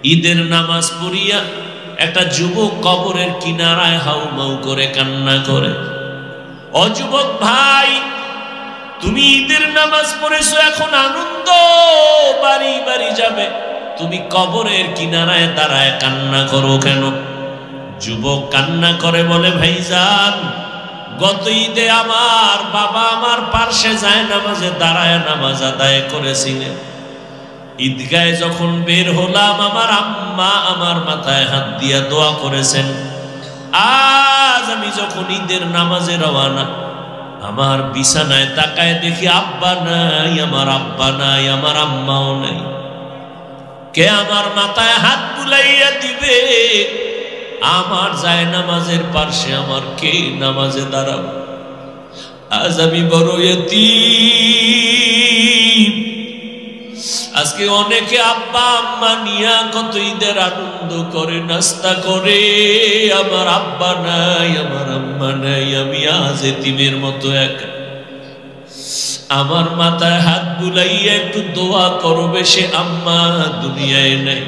ঈদের নামাজ পড়িয়া একটা যুবক কবরের কিনারায় হাউমাউ করে কান্না করে। ও যুবক ভাই, তুমি ঈদের নামাজ পড়েছো, এখন আনন্দ বাড়ি বাড়ি যাবে, তুমি কবরের কিনারায় দাঁড়ায় কান্না করো কেন? যুবক কান্না করে বলে, ভাইজান, গত ঈদে আমার বাবা আমার পার্শ্বে যায় নামাজে দাঁড়ায় নামাজ আদায় করেছিলেন। ঈদগাহে যখন বের হলাম, আমার আম্মা আমার মাথায় হাত দিয়া দোয়া করেছেন। আজ আমি যখন ঈদের নামাজে রওয়ানা, আমার বিছানায় তাকায় দেখি আব্বা নাই, আমার আব্বা নাই, আমার আম্মাও নাই। কে আমার মাথায় হাত বুলাইয়া দিবে? আমার যায় নামাজের পার্শ্বে আমার কে নামাজে দাঁড়াবো? আজ আমি বড় ইতিম। আজকে অনেকে আব্বা আম্মা নিয়া কত ঈদের আনন্দ করে, নাস্তা করে, আমার আব্বা নাই, আমার আম্মা নাই, আমি আজ এতিমের মতো একা। আমার মাথায় হাত বুলাইয়া একটু দোয়া করবে, সে আম্মা দুনিয়ায় নাই।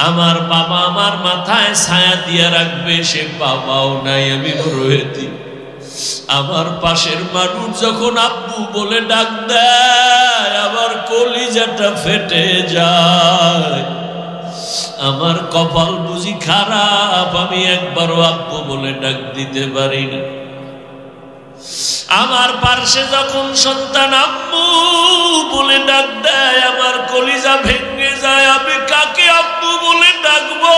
আমার বাবা আমার মাথায় ছায়া দিয়া রাখবে, সে বাবাও নাই, আমি বড় এতিম। আমার পাশের মানুষ যখন আব্বু বলে ডাক দেয়, আমার কলিজাটা ফেটে যায়। আমার কপাল বুঝি খারাপ, আমি একবারও আব্বু বলে ডাক দিতে পারি না। আমার পার্শ্বে যখন সন্তান আম্মু বলে ডাক দেয়, আমার কলিজা ভেঙে যায়। আমি কাকে আব্বু বলে ডাকবো?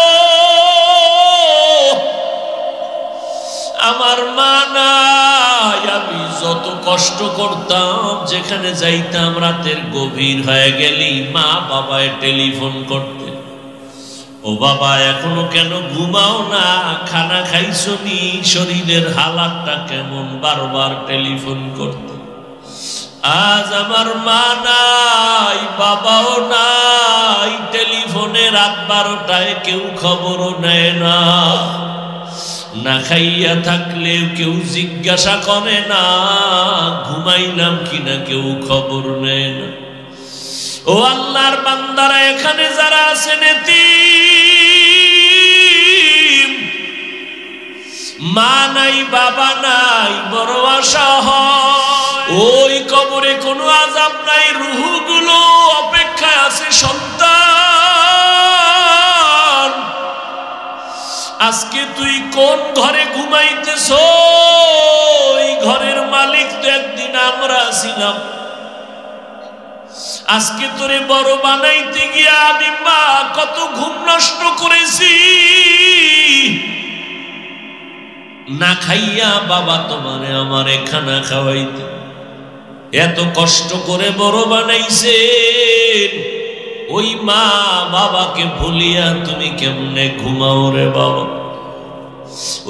আমার মা নাই। আমি যত কষ্ট করতাম, যেখানে যাইতাম রাতের গভীর হয়ে গেলেই মা বাবায় টেলিফোন করতে, ও বাবা এখনো কেন ঘুমাও না, খানা খাইছো নি, শরীরের হালাতটা কেমন, বারবার টেলিফোন করতে। আজ আমার মা নাই, বাবাও নাই, টেলিফোনে রাত 12টায় কেউ খবরও নেয় না। না খাইয়া থাকলেও কেউ জিজ্ঞাসা করে না, ঘুমাইলাম কিনা কেউ খবর নেয় না। ও আল্লাহর বান্দারা, এখানে যারা আছেন এতিম, মা নাই, বাবা নাই, বড় আশা হয় ওই কবরে কোনো আযাব নাই, রূহগুলো অপেক্ষায় আছে সন্তান। আজকে তুই কোন ঘরে ঘুমাইতেছ? ওই ঘরের মালিক তো একদিন আমরা ছিলাম। আজকে তোরে বড় বানাইতে গিয়া আমি মা কত ঘুম নষ্ট করেছি। না খাইয়া বাবা তোমারে আমারে খানা খাওয়াইতে এত কষ্ট করে বড় বানাইছেন, ওই মা বাবাকে ভুলিয়া তুমি কেমনে ঘুমাও রে বাবা?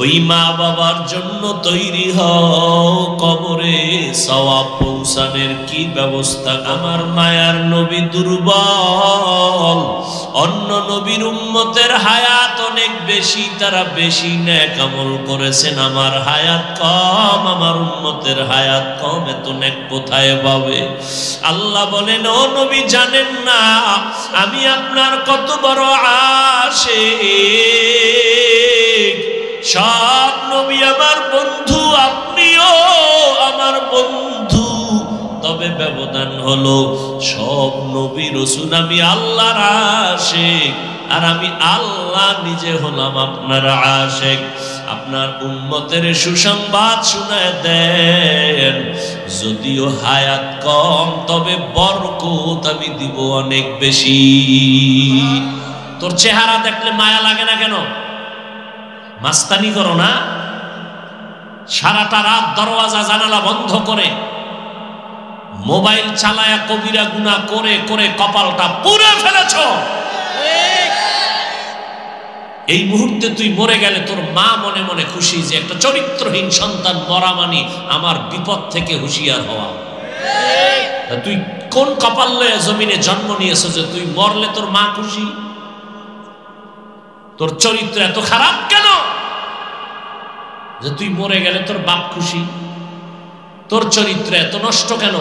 ওই মা বাবার জন্য তৈরি হও, কবরে সওয়াব পৌঁছানোর কি ব্যবস্থা? আমার মায়ার নবী দুর্বল, অন্য নবীর উম্মতের হায়াত অনেক বেশি, তারা বেশি নেক আমল করেছেন, আমার হায়াত কম, আমার উম্মতের হায়াত কম, এত নেক কোথায় পাবে? আল্লাহ বলেন, ও নবী জানেন না আমি আপনার কত বড় আশিক? সব নবী আমার বন্ধু, আপনিও আমার বন্ধু, তবে ব্যবধান হলো সব নবী রাসূল আমি আল্লাহর আশিক, আর আমি আল্লাহ নিজে হলাম আপনার আশিক। আপনার উম্মতের সুসংবাদ শুনায় দেন, যদিও হায়াত কম তবে বরকত আমি দিব অনেক বেশি। তোর চেহারা দেখলে মায়া লাগে না কেন? মাস্তানি করো না? সারাটা রাত দরওয়াজা জানালা বন্ধ করে মোবাইল চালায়া কবিরা গুনাহ করে করে কপালটা পুড়ে ফেলেছ। এই মুহূর্তে তুই মরে গেলে তোর মা মনে মনে খুশি যে একটা চরিত্রহীন সন্তান মরা মানে আমার বিপদ থেকে হুঁশিয়ার হওয়া। তুই কোন কপাল লয়ে জমিনে জন্ম নিয়েছ যে তুই মরলে তোর মা খুশি? তোর চরিত্র এত খারাপ কেন যে তুই মরে গেলে তোর বাপ খুশি? তোর চরিত্র এত নষ্ট কেন?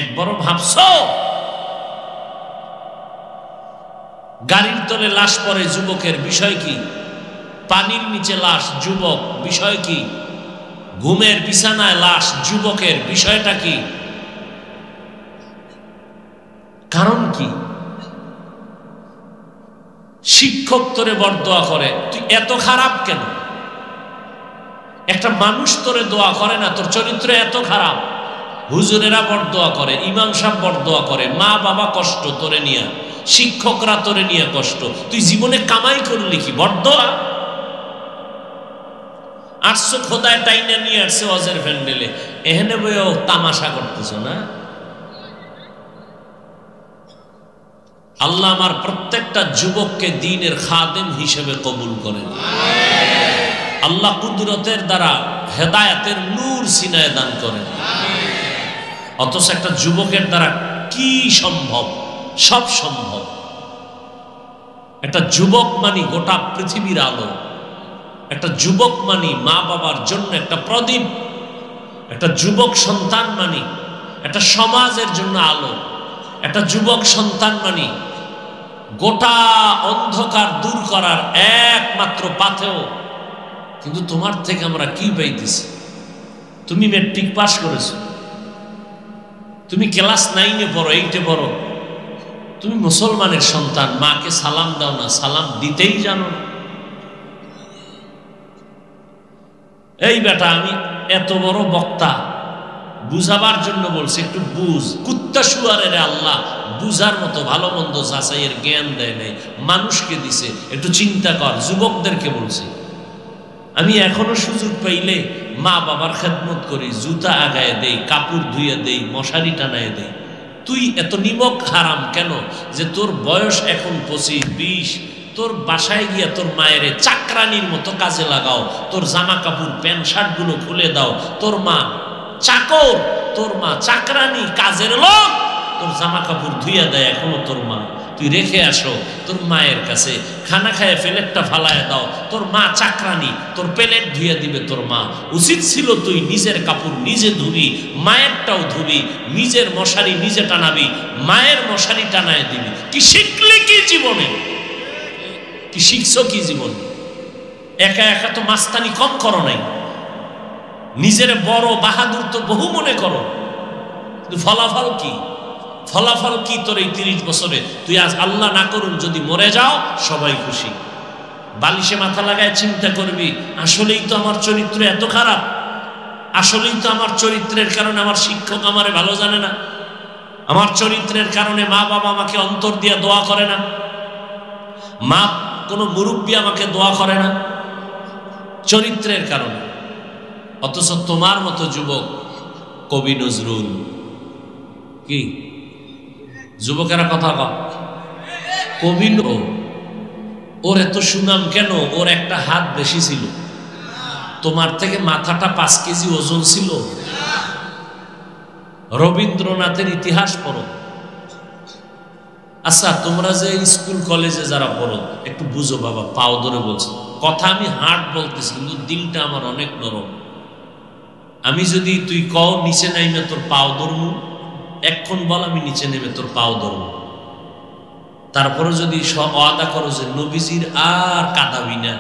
একবারও ভাবছো? গাড়ির তলে লাশ পড়ে যুবকের বিষয় কি? পানির নিচে লাশ যুবক বিষয় কি? ঘুমের বিছানায় লাশ যুবকের বিষয়টা কি? কারণ কি? শিক্ষক তোরে বরদোয়া করে, তুই এত খারাপ কেন? একটা মানুষ তোরে দোয়া করে না, তোর চরিত্র এত খারাপ। হুজুরেরা বরদোয়া করে, ইমাম সাহেব বরদোয়া করে, মা বাবা কষ্ট তোরে নিয়ে, শিক্ষকরা তোরে নিয়ে কষ্ট, তুই জীবনে কামাই করলি কি? বরদোয়া। আসছো খোদায় টাইনা নিয়ে আসছে অজের প্যান্ডেলে, এখানে বইও তামাশা করতেছ না? আল্লাহ আমার প্রত্যেকটা যুবককে দ্বীনের খাদেম হিসেবে কবুল করেন। আল্লাহ কুদরতের দ্বারা হেদায়েতের নূর সিনায় দান করেন। অথচ একটা যুবকের দ্বারা কি সম্ভব? সব সম্ভব। একটা যুবক মানি গোটা পৃথিবীর আলো, একটা যুবক মানি মা বাবার জন্য একটা প্রদীপ, একটা যুবক সন্তান মানি একটা সমাজের জন্য আলো, একটা যুবক সন্তান মানি গোটা অন্ধকার দূর করার একমাত্র পাথেয়। কিন্তু তোমার থেকে আমরা কি পাইতেছি? তুমি ম্যাট্রিক পাস করেছো, তুমি ক্লাস 9-এ পড়ো, 8-এ পড়ো, তুমি মুসলমানের সন্তান, মাকে সালাম দাও না, সালাম দিতেই জানো না। এই বেটা, আমি এত বড় বক্তা, বুঝাবার জন্য বলছি, একটু বুঝ। কুত্তা শুয়ারের আল্লাহ বুঝার মতো ভালো মন্দ যাচাইয়ের জ্ঞান দেয় নাই, মানুষকে দিছে, একটু চিন্তা কর। যুবকদেরকে বলছি, আমি এখনো সুযোগ পাইলে মা বাবার খেদমত করি, জুতা আগায় দেই, কাপড় ধুয়ে দেই, মশারি টানায় দেই। তুই এত নিমক হারাম কেন যে তোর বয়স এখন 25-20? তোর বাসায় গিয়া তোর মায়ের চাকরানির মতো কাজে লাগাও, তোর জামা কাপড় প্যান্ট শার্ট গুলো খুলে দাও। তোর মা চাকর, তোর মা চাকরানি, কাজের লোক, তোর জামা কাপড় ধুইয়া দেয় এখনো তোর মা। তুই রেখে আসো তোর মায়ের কাছে, খানা খায় প্লেটটা ফালায় দাও। তোর মা চাকরানি, তোর প্লেট ধুইয়া দিবে তোর মা। উচিত ছিল তুই নিজের কাপড় নিজে ধুবি, মায়েরটাও ধুবি, নিজের মশারি নিজে টানাবি, মায়ের মশারি টানায় দিবি। কি শিখলি কি জীবনে? কি শিখছো কি জীবনে? একা একা তো মাস্তানি কম করো নাই, নিজের বড় বাহাদুর তো বহু মনে করো, কিন্তু ফলাফল কি? ফলাফল কি তোর এই 30 বছরে? তুই আজ আল্লাহ না করুন যদি মরে যাও, সবাই খুশি। বালিশে মাথা লাগায় চিন্তা করবি, আসলেই তো আমার চরিত্র এত খারাপ, আসলেই তো আমার চরিত্রের কারণে আমার শিক্ষক আমারে ভালো জানে না, আমার চরিত্রের কারণে মা বাবা আমাকে অন্তর দিয়ে দোয়া করে না, মা কোনো মুরব্বী আমাকে দোয়া করে না, চরিত্রের কারণে। অথচ তোমার মতো যুবক, কবি নজরুল, কি যুবকেরা কথা কও, কবি, ওর এত সুনাম কেন? ওর একটা হাত বেশি ছিল, তোমার থেকে মাথাটা 5 কেজি ওজন ছিল। রবীন্দ্রনাথের ইতিহাস পড়ো। আচ্ছা, তোমরা যে স্কুল কলেজে যারা পড়ো, একটু বুঝো বাবা, পাও ধরে বলছি কথা, আমি হার্ট বলতেছি কিন্তু দিলটা আমার অনেক নরম। আমি যদি তুই কও নিচে নাইমে তোর পাও ধরমু, এক্ষণ বল আমি নিচে নেমে তোর পাও ধরমু। তারপরে যদি ওয়াদা করো যে নবীজির আর কাঁদাবি না,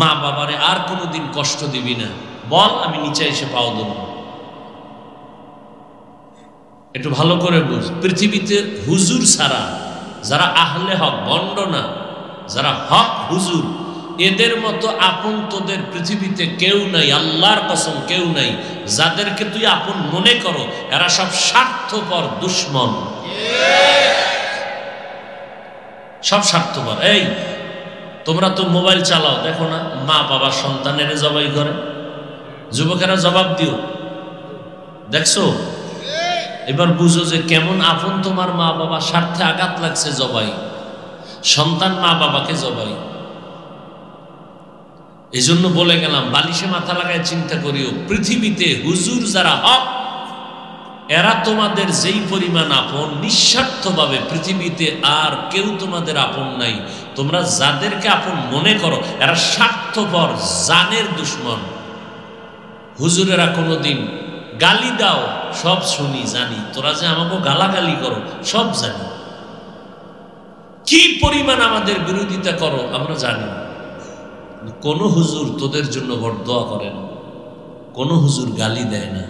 মা বাবারে আর কোনোদিন কষ্ট দিবি না, বল আমি নিচে এসে পাও ধরবো। একটু ভালো করে বুঝ, পৃথিবীতে হুজুর ছাড়া যারা আহলে হক, ভণ্ড না, যারা হক হুজুর, এদের মতো আপন তোদের পৃথিবীতে কেউ নাই, আল্লাহর কসম কেউ নাই। যাদেরকে তুই আপন মনে করো, এরা সব স্বার্থপর দুশ্মন, সব স্বার্থপর। এই তোমরা তো মোবাইল চালাও, দেখো না মা বাবা সন্তানের জবাই করে? যুবকেরা জবাব দিও, দেখছো? এবার বুঝো যে কেমন আপন তোমার মা বাবা, স্বার্থে আঘাত লাগছে জবাই, সন্তান মা বাবাকে জবাই। এই জন্য বলে গেলাম, বালিশে মাথা লাগায় চিন্তা করিও, পৃথিবীতে হুজুর যারা হক, এরা তোমাদের যেই পরিমাণ আপন, নিঃস্বার্থভাবে পৃথিবীতে আর কেউ তোমাদের আপন নাই। তোমরা যাদেরকে আপন মনে করো, এরা স্বার্থপর, জানের দুশ্মন। হুজুরেরা কোনোদিন গালি দাও, সব শুনি জানি, তোরা যে আমাকে গালাগালি করো সব জানি, কি পরিমাণ আমাদের বিরোধিতা করো আমরা জানি। কোন হুজুর তোদের জন্য বরদোয়া করে না, কোন হুজুর গালি দেয় না,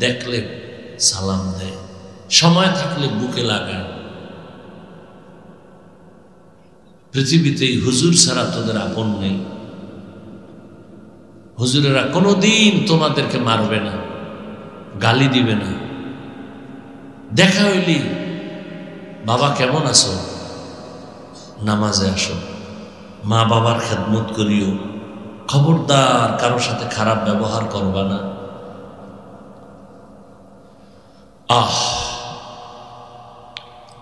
দেখলে সালাম দেয়, সময় থাকলে বুকে লাগায়। পৃথিবীতে হুজুর ছাড়া তোদের আপন নেই। হুজুরেরা কোনোদিন তোমাদেরকে মারবে না, গালি দিবে না। দেখা হইলি বাবা কেমন আছো, নামাজে আসো, মা বাবার খেদমত করিও, খবরদার কারোর সাথে খারাপ ব্যবহার করবা না।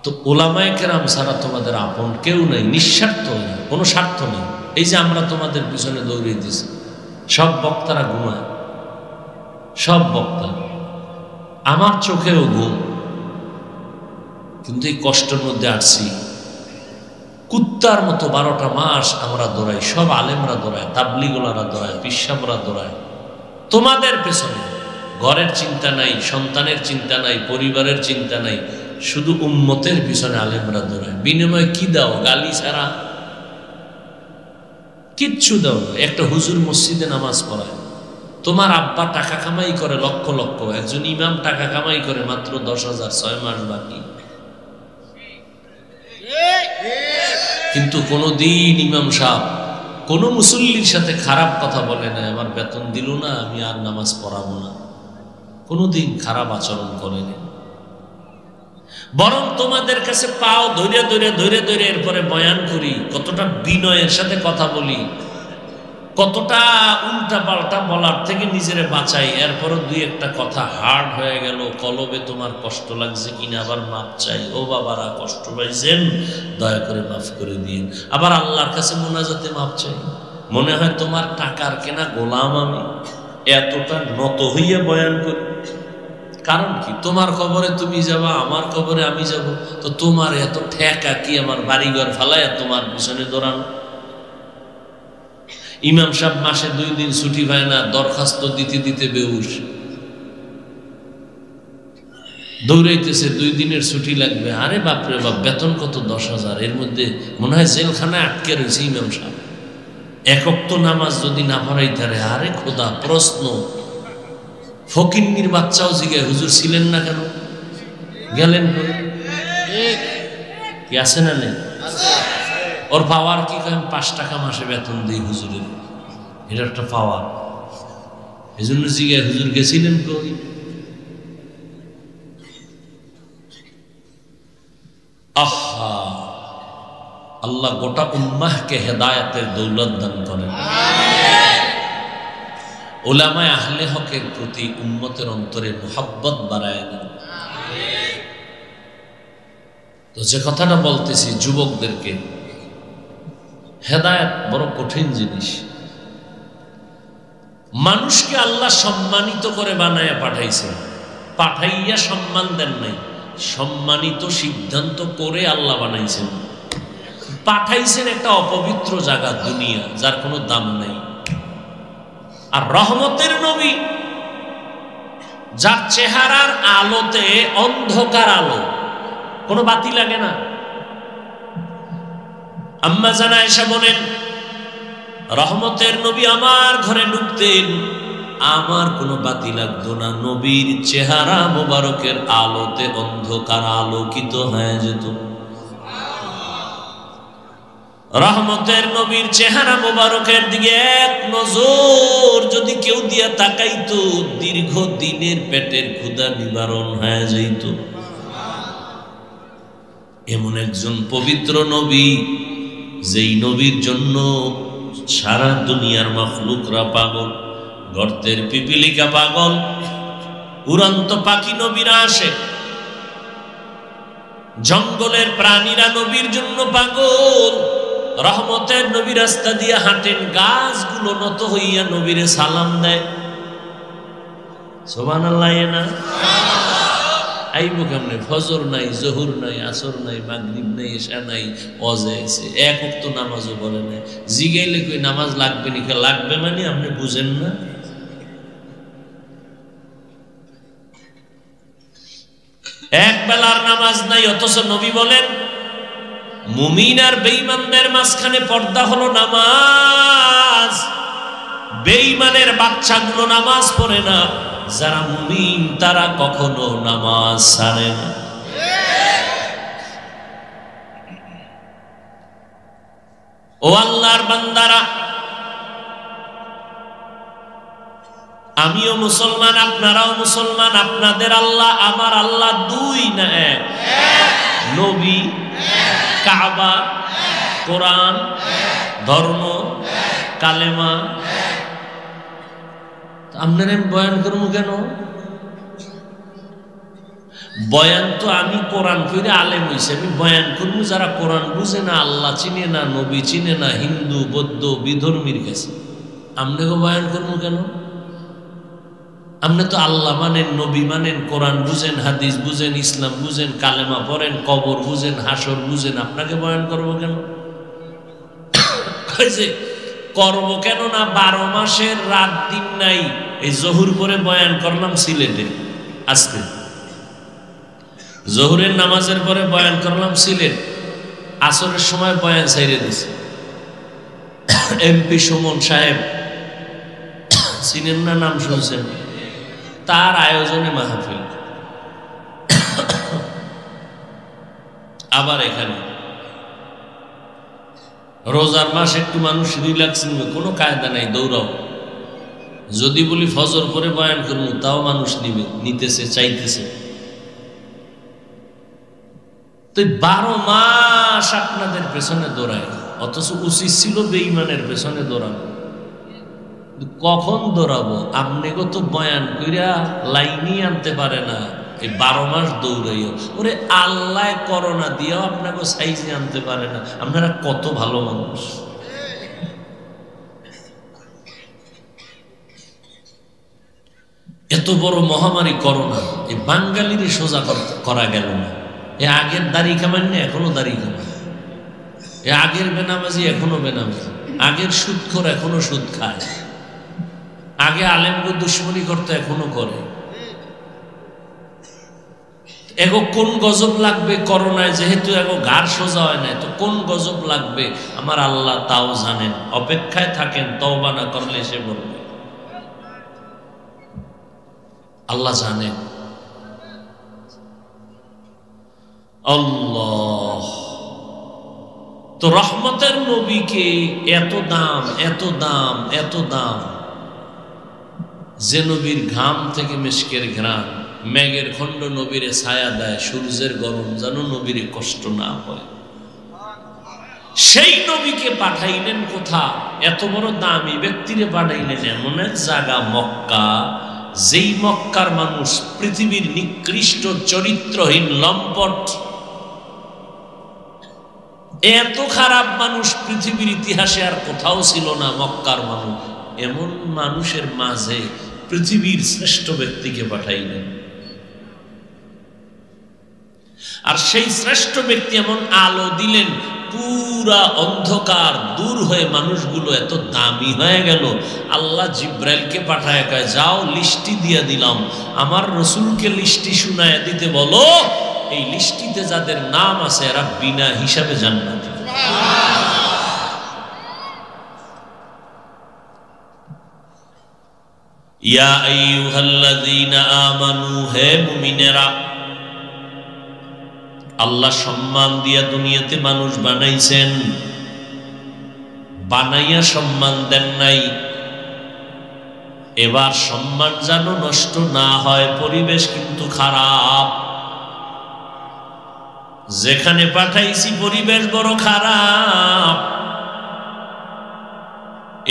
তো ওলামায়ে কেরাম ছাড়া তোমাদের আপন কেউ নেই, নিঃস্বার্থ, কোনো স্বার্থ নেই। এই যে আমরা তোমাদের পিছনে দৌড়িয়ে দিছি, সব বক্তারা ঘুমায়, সব বক্তা, আমার চোখেও ঘুম, কিন্তু এই কষ্টের মধ্যে আসছি। কুত্তার মতো 12টা মাস আমরা দৌড়াই, সব আলেমরা দৌড়ায়, তাবলিগোলারা দৌড়ায়, পিসাবরা দৌড়ায় তোমাদের পেছনে। ঘরের চিন্তা নাই, সন্তানের চিন্তা নাই, পরিবারের চিন্তা নাই, শুধু উম্মতের পিছনে আলেমরা দৌড়ায়। বিনিময়ে কি দাও? গালি ছাড়া কিচ্ছু দাও না। একটা হুজুর মসজিদে নামাজ পড়ায়, তোমার আব্বা টাকা কামাই করে লক্ষ লক্ষ, একজন ইমাম টাকা কামাই করে মাত্র 10,000, 6 মাস বাকি। কিন্তু কোনদিন ইমাম সাহেব কোন মুসল্লির সাথে খারাপ কথা বলে না, আমার বেতন দিল না আমি আর নামাজ পড়াবো না, কোনদিন খারাপ আচরণ করেনি। বরং তোমাদের কাছে পাও ধরে ধরে ধরে ধরে এরপরে বয়ান করি, কতটা বিনয়ের সাথে কথা বলি, কতটা উল্টা পাল্টা বলার থেকে নিজেরে বাঁচাই। এরপরও দুই একটা কথা হার্ড হয়ে গেল, কলবে তোমার কষ্ট লাগছে কিনা আবার মাপ চাই, ও বাবারা কষ্ট পাইছেন দয়া করে মাফ করে দিন। আবার আল্লাহর কাছে মোনাজাতে মাপ চাই, মনে হয় তোমার টাকার কেনা গোলাম আমি, এতটা নত হইয়া বয়ান করি। কারণ কি? তোমার কবরে তুমি যাবা, আমার কবরে আমি যাব, তো তোমার এত ঠেকা কি আমার বাড়িঘর ফালায় তোমার পিছনে দৌড়ানো? ইমাম সাহেব মাসে 2 দিন ছুটি পায় না, দরখাস্ত দিতে দিতে বেহুশ, দৌড়াইতেছে 2 দিনের ছুটি লাগবে। আরে বাপরে বাপ, বেতন কত? 10,000। এর মধ্যে মনে হয় জেলখানায় আটকে রয়েছে ইমাম সাহেব। এক ওয়াক্ত নামাজ যদি না পড়াইতারে, আরে খোদা, প্রশ্ন। ফকিন্নির বাচ্চাও জিগায়, হুজুর ছিলেন না কেন, গেলেন কি? আছে না নেই? ওর পাওয়ার কি? 5 টাকা মাসে বেতন দিই হুজুরের, এটা একটা পাওয়ার। এই জন্য জিগায়, হুজুর গেছিলেন কই? আহা, আল্লাহ গোটা উম্মাহকে হেদায়েতের দৌলত দান করেন। উলামায়ে আহলে হকের প্রতি উম্মতের অন্তরে মুহাব্বত বাড়ায় দেন। তো যে কথাটা বলতেছি যুবকদেরকে, হেদায়েত বড় কঠিন জিনিস। মানুষকে আল্লাহ সম্মানিত করে বানায়া পাঠাইছেন, পাঠাইয়া সম্মান দেন নাই, সম্মানিত সিদ্ধান্ত করে আল্লাহ বানাইছেন। পাঠাইছেন একটা অপবিত্র জায়গা, দুনিয়া, যার কোনো দাম নাই। আর রহমতের নবী, যার চেহারার আলোতে অন্ধকার আলো, কোনো বাতি লাগে না। আম্মা জান আয়েশা বলেন, রহমতের নবী আমার ঘরে ঢুকতেন, আমার কোনো বাতি লাগতো না, নবীর চেহারা মোবারকের আলোতে অন্ধকার আলোকিত হয়ে যেত। রহমতের নবীর চেহারা মোবারকের দিকে এক নজর যদি কেউ দিয়া তাকাইতো, দীর্ঘ দিনের পেটের ক্ষুধা নিবারণ হয়ে যাইত। এমন একজন পবিত্র নবী, যেই নবীর জন্য সারা দুনিয়ার মাখলুকরা পাগল, গর্তের পিপিলিকা পাগল, উড়ন্ত পাখি নবীরা আসে, জঙ্গলের প্রাণীরা নবীর জন্য পাগল। রহমতের নবী রাস্তা দিয়ে হাঁটেন, গাছগুলো নত হইয়া নবীরে সালাম দেয়। সুবহানাল্লাহ না? আইব কেমনে? ফজর নাই, জহুর নাই, আসর নাই, মাগরিব নাই, এশা নাই, ওয়াজ আইছে, এক ওয়াক্ত নামাজও পড়ে নাই। জিগাইলে কই নামাজ লাগবে নি? লাগবে মানে আপনি বুঝেন না? এক বেলার নামাজ নাই, অথচ নবী বলেন মুমিন আর বেঈমানদের মাঝখানে পর্দা হলো নামাজ। বেঈমানের বাচ্চাগুলো নামাজ পড়ে না, যারা মুমিন তারা কখনো নামাজ ছাড়ে না। ও আল্লাহর বান্দারা, আমিও মুসলমান, আপনারাও মুসলমান। আপনাদের আল্লাহ আমার আল্লাহ দুই না এক? নবী, কাবা, কোরআন, ধর্ম, কালেমা। আপনারা বয়ান করবো কেন? বয়ান তো আমি কোরআন করে আলেম হইছি, আমি বয়ান করবো যারা কোরআন বুঝে না, আল্লাহ চিনে না, নবী চিনে না, হিন্দু বৌদ্ধ বিধর্মীর কাছে। আপনাকে বয়ান করবো কেন? আপনি তো আল্লাহ মানেন, নবী মানেন, কোরআন বুঝেন, হাদিস বুঝেন, ইসলাম বুঝেন, কালেমা পড়েন, কবর বুঝেন, হাসর বুঝেন, আপনাকে বয়ান করবো কেন? করব কেন না? 12 মাসের রাত দিন নাই। এই জহুর পরে বয়ান করলাম সিলেটে, আজকে জহুরের নামাজের পরে বয়ান করলাম সিলেট, আসরের সময় বয়ান ছাইরে দিছে। এমপি সুমন সাহেব, চিনেন না? নাম শুনছেন? তার আয়োজনে মাহফিল। আবার এখানে রোজার মাস একটু মানুষ রিল্যাক্স নিবে, কোনো কায়দা নাই, দৌড়াও। যদি বলি ফজর পরে বয়ান করবো, তাও মানুষ নিবে, নিতেছে, চাইতেছে। তো 12 মাস আপনাদের পেছনে দৌড়ায়, অথচ উচিত ছিল বেঈমানের পেছনে দৌড়ানো। কখন দৌড়াবো? আপনি তো বয়ান কইরা লাইনই আনতে পারে না, এই 12 মাস দৌড়াইও। ওরে আল্লাহ করোনা দিয়েও আপনাকে সাইজে আনতে পারে না। আপনারা কত ভালো মানুষ। এত বড় মহামারী করোনা, এই বাঙালিরই সোজা করা গেল না। এ আগের দাড়ি কামান না, এখনো দাড়ি কামান। এ আগের বেনামাজি এখনো বেনামাজি, আগের সুদখোর এখনো সুদ খায়, আগে আলেমকে দুশ্মনী করতে এখনো করে। এগো কোন গজব লাগবে করোনায়, যেহেতু এগো ঘাড় সোজা হয় না, তো কোন গজব লাগবে আমার আল্লাহ তাও জানেন। অপেক্ষায় থাকেন, তওবা না করলে সে বলবে। আল্লাহ জানেন। আল্লাহ তো রহমতের নবীকে এত দাম, এত দাম, এত দাম, যে নবীর ঘাম থেকে মিশকের ঘ্রাণ, মেঘের খণ্ড নবীরে ছায়া দেয়, সূর্যের গরম যেন নবীরে কষ্ট না হয়। সেই নবীকে পাঠাইলেন কোথা? এত বড় দামি ব্যক্তিরে পাঠাইলেন এমন এক জায়গা মক্কা, যেই মক্কার মানুষ পৃথিবীর নিকৃষ্ট চরিত্রহীন লম্পট। এত খারাপ মানুষ পৃথিবীর ইতিহাসে আর কোথাও ছিল না। মক্কার মানুষ, এমন মানুষের মাঝে পৃথিবীর শ্রেষ্ঠ ব্যক্তিকে পাঠাইলেন। আর সেই শ্রেষ্ঠ ব্যক্তি এমন আলো দিলেন, পুরা অন্ধকার দূর হয়ে মানুষগুলো এত দামি হয়ে গেল। আল্লাহ জিব্রাইলকে পাঠায় কয়, যাও লিস্টি দিয়ে দিলাম, আমার রসুলকে লিস্টি শুনায় দিতে বলো, এই লিস্টিতে যাদের নাম আছে এরা বিনা হিসাবে জান্নাতি। ইয়া আইয়ুহাল্লাযীনা আমানু, হে মুমিনেরা, আল্লাহ সম্মান দিয়া দুনিয়াতে মানুষ বানাইছেন, বানাইয়া সম্মান দেন নাই। এবার সম্মান যেন নষ্ট না হয়, পরিবেশ কিন্তু খারাপ। যেখানে পাঠাইছি পরিবেশ বড় খারাপ।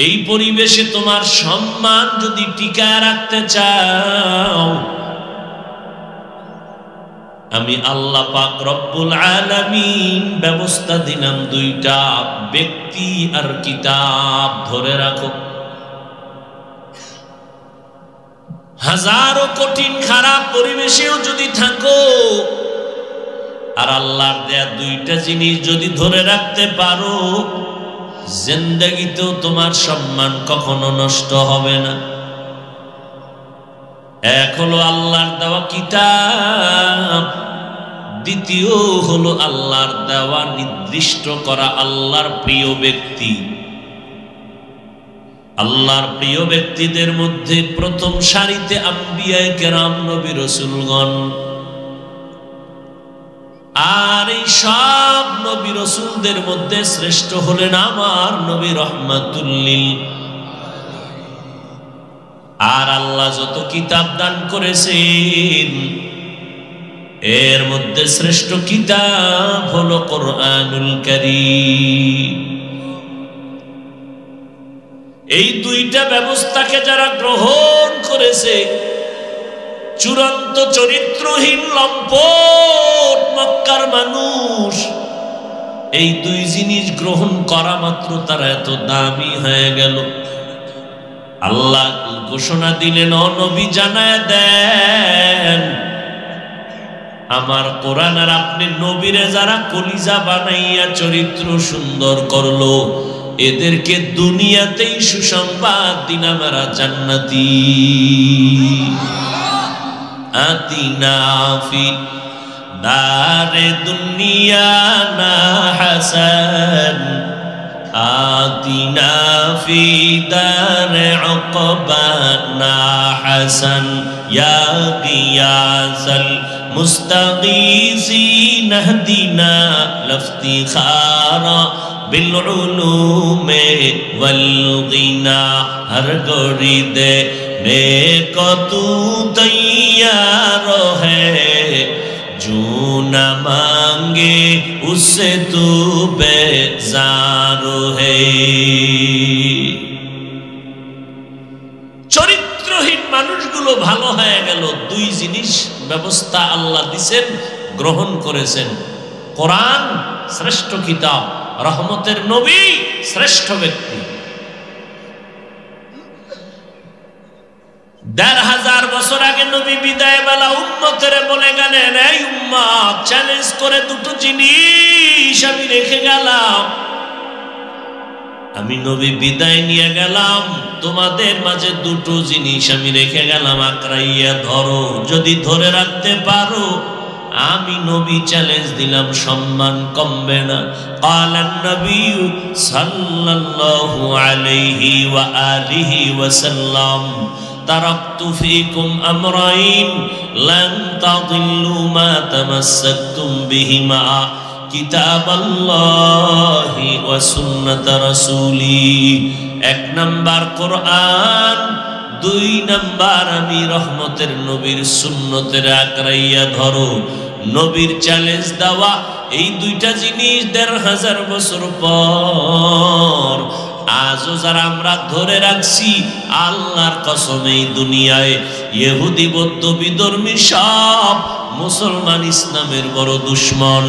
এই পরিবেশে তোমার সম্মান যদি টিকায় রাখতে চাও, আমি আল্লাহ পাক রব্বুল আলামিন ব্যবস্থা দিলাম দুইটা, ব্যক্তি আর কিতাব। ধরে রাখো, হাজারো কঠিন খারাপ পরিবেশেও যদি থাকো, আর আল্লাহর দেয়া দুইটা জিনিস যদি ধরে রাখতে পারো, জিন্দেগিতেও তোমার সম্মান কখনো নষ্ট হবে না। এক হলো আল্লাহর দেওয়া কিতাব, দ্বিতীয় হলো আল্লাহর দেওয়া নির্দিষ্ট করা আল্লাহর প্রিয় ব্যক্তি। আল্লাহর প্রিয় ব্যক্তিদের মধ্যে প্রথম সারিতে আম্বিয়ায়ে কেরাম, নবী রাসূলগণ। আর এই সব নবী রাসূলদের মধ্যে শ্রেষ্ঠ হলেন আমার নবী রহমাতুল লিল। আর আল্লাহ যত কিতাব দান করেছেন এর মধ্যে শ্রেষ্ঠ কিতাব হলো কোরআনুল কারীম। এই দুইটা ব্যবস্থাকে যারা গ্রহণ করেছে, চূড়ান্ত চরিত্রহীন লম্পট মক্কার মানুষ, এই দুই জিনিস গ্রহণ করা মাত্র তারা এত দামি হয়ে গেল। আল্লাহ ঘোষণা দিলেন, ও নবী জানায় দেন আমার কোরআন আর আপনি নবীরে যারা কলিজা বানাইয়া চরিত্র সুন্দর করলো, এদেরকে দুনিয়াতেই সুসংবাদ দিন আমরা জান্নাতি। আতিনা ফি দারে দুনিয়া না হাসান, আতিনা ফি দারে উকবা না হাসান, ইয়া গিয়াসাল মুস্তাগীসিন ইহদিনা লফতিখারা بالعلوم والغنا ہر گوڑی دے نیکو تو تیار ہے جو نہ مانگے اس سے تو بیزار ہے। চরিত্রহীন মানুষগুলো ভালো হয়ে গেল। দুই জিনিস ব্যবস্থা আল্লাহ দিয়েছেন, গ্রহণ করেছেন। কোরআন শ্রেষ্ঠ কিতাব, রহমতের নবী শ্রেষ্ঠ ব্যক্তি। ১৫০০ বছর আগে নবী বিদায় বেলা উম্মতের বলে গেলেন, এই উম্মত, চ্যালেঞ্জ করে দুটো জিনিস আমি রেখে গেলাম। আমি নবী বিদায় নিয়ে গেলাম, তোমাদের মাঝে দুটো জিনিস আমি রেখে গেলাম, আঁকড়াইয়া ধরো। যদি ধরে রাখতে পারো, আমি নবী চ্যালেঞ্জ দিলাম, সম্মান কমবে না। ক্বালান নবী সাল্লাল্লাহু আলাইহি ওয়া আলিহি ওয়াসাল্লাম, তারাকতু ফীকুম আমরাইন লান তাদিল্লু মা তামাসসাকতুম বিহিমা, কিতাবাল্লাহি ওয়া সুন্নাত রাসূলি। ১ নাম্বার কোরআন, ২ নাম্বার আমি রহমতের নবীর সুন্নতের আঁকড়াইয়া ধরো। নবীর চ্যালেঞ্জ দেওয়া, এই দুইটা জিনিস ১৫০০ বছর পর আজও যারা আমরা ধরে রাখছি, আল্লাহর কসম এই দুনিয়ায় ইহুদি বৌদ্ধ বিধর্মী সব মুসলমান ইসলামের বড় দুশ্মন।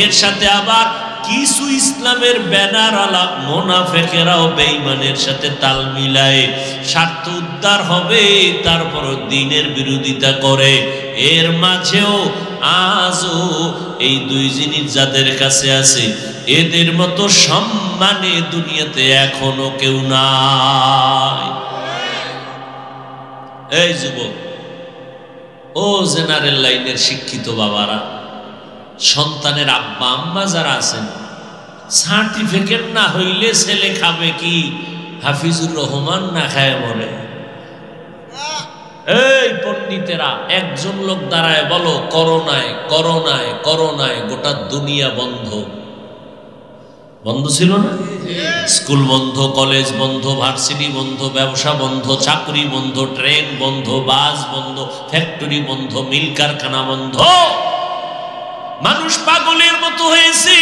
এর সাথে আবার কিছু ইসলামের ব্যানারওয়ালা মুনাফিকেরাও বেঈমানের সাথে তাল মিলায়, স্বার্থ উদ্ধার হবে তারপরও দ্বীনের বিরোধিতা করে। এর মাঝেও আজও এই দুই জিনিস যাদের কাছে আছে, এদের মতো সম্মানে দুনিয়াতে এখনো কেউ নাই। এই যুবক, ও জেনারেল লাইনের শিক্ষিত বাবারা, সন্তানের আব্বা আম্মা যারা আছেন, সার্টিফিকেট না হইলে ছেলে খাবে কি? হাফিজুর রহমান না খায় মরে। এই পণ্ডিতেরা, একজন লোক দাঁড়ায় বলো, করোনায় করোনায় করোনায় গোটা দুনিয়া বন্ধ। বন্ধ ছিল না? স্কুল বন্ধ, কলেজ বন্ধ, ভার্সিটি বন্ধ, ব্যবসা বন্ধ, চাকরি বন্ধ, ট্রেন বন্ধ, বাস বন্ধ, ফ্যাক্টরি বন্ধ, মিল কারখানা বন্ধ। মানুষ পাগলের মতো হয়েছে।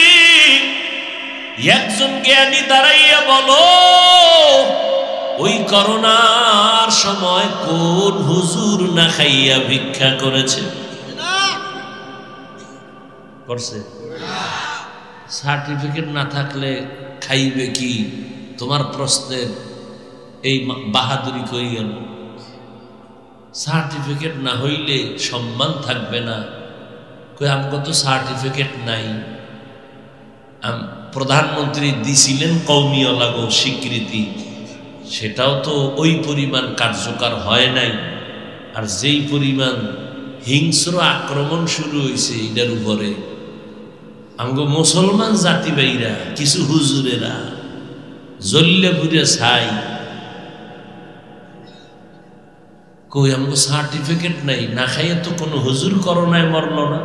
একজন জ্ঞানী দাঁড়াইয়া বলো, ওই করোনার সময় কোন হুজুর না খাইয়া ভিক্ষা করেছে? করছে? সার্টিফিকেট না থাকলে খাইবে কি? তোমার প্রশ্নের এই বাহাদুরি কই গেল? সার্টিফিকেট না হইলে সম্মান থাকবে না। কই আমগো তো সার্টিফিকেট নাই। প্রধানমন্ত্রী দিছিলেন কওমিয়া লাগো স্বীকৃতি, সেটাও তো ওই পরিমাণ কার্যকর হয় নাই। আর যেই পরিমাণ হিংস্র আক্রমণ শুরু হয়েছে এটার উপরে। আমগো মুসলমান জাতি ভাইরা কিছু হুজুরেরা জল্লে পুরে ছাই কই আমগো সার্টিফিকেট নাই, না খাইয়ে তো কোনো হুজুর করোনায় মরল না।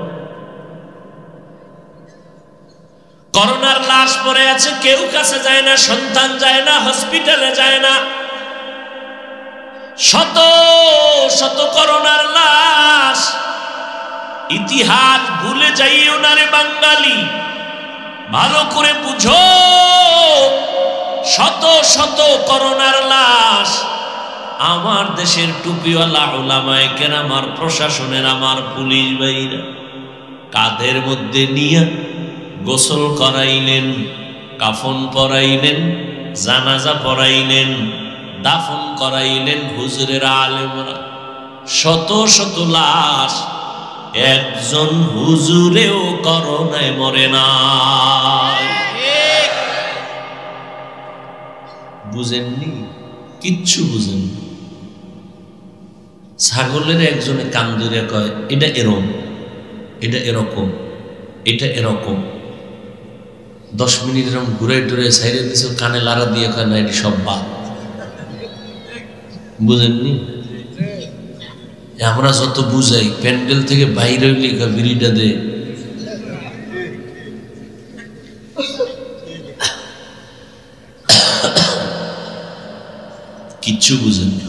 করোনার লাশ পড়ে আছে, কেউ কাছে যায় না, সন্তান যায় না, হসপিটালে যায় না। শত শত করোনার লাশ। ইতিহাস ভুলে যাইও না রে বাঙালি, ভালো করে বুঝো। শত শত করোনার লাশ আমার দেশের টুপিওয়ালা উলামায়ে কেরাম, আমার প্রশাসনের, আমার পুলিশ ভাইরা কাঁধের মধ্যে নিয়ে গোসল করাইলেন, কাফন পরাইলেন, জানাজা পরাইলেন, দাফন করাইলেন হুজুরের আলেমরা। শত শত লাশ, একজন হুজুরেও করোনায় মরে না। বুঝেননি? কিচ্ছু বুঝেননি। ছাগলের একজনে কান ধরে কয় এটা এরকম, এটা এরকম, এটা এরকম। 10 মিনিট এরকম ঘুরে টুরে সাইডে দিছে, কানে লাড়া দিয়ে কয় না এটি সব বাদ। বুঝেননি? আমরা যত বুঝাই, প্যান্ডেল থেকে বাইরে হইলে বিড়িটা দে। কিচ্ছু বুঝেন না।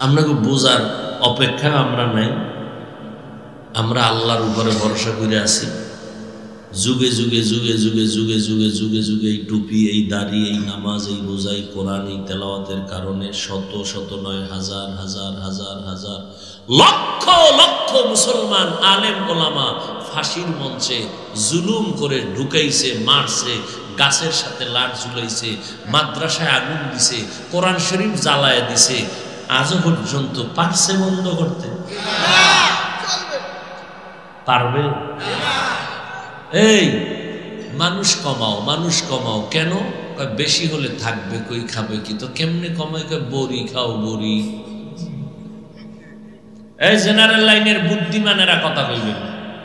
আপনাকে বোঝার অপেক্ষা আমরা নাই। আমরা আল্লাহর উপরে ভরসা করে আছি। যুগে যুগে যুগে যুগে যুগে যুগে যুগে যুগে এই টুপি, এই দাড়ি, এই নামাজ, এই রোজা, এই কোরআন, এই তেলাওয়াতের কারণে শত শত নয় হাজার হাজার হাজার হাজার লক্ষ লক্ষ মুসলমান আলেম ওলামা ফাঁসির মঞ্চে জুলুম করে ঢুকাইছে, মারছে, গাছের সাথে লাট ঝুলাইছে, মাদ্রাসায় আগুন দিছে, কোরআন শরীফ জ্বালায় দিছে। আজও পর্যন্ত পারছে বন্ধ করতে? পারবে? এই মানুষ কমাও, মানুষ কমাও। কেন? বেশি হলে থাকবে কই, খাবে কি? তো কেমনে কমায়? বড়ি খাও, বড়ি। এই জেনারেল লাইনের বুদ্ধিমানেরা কথা কইবেন,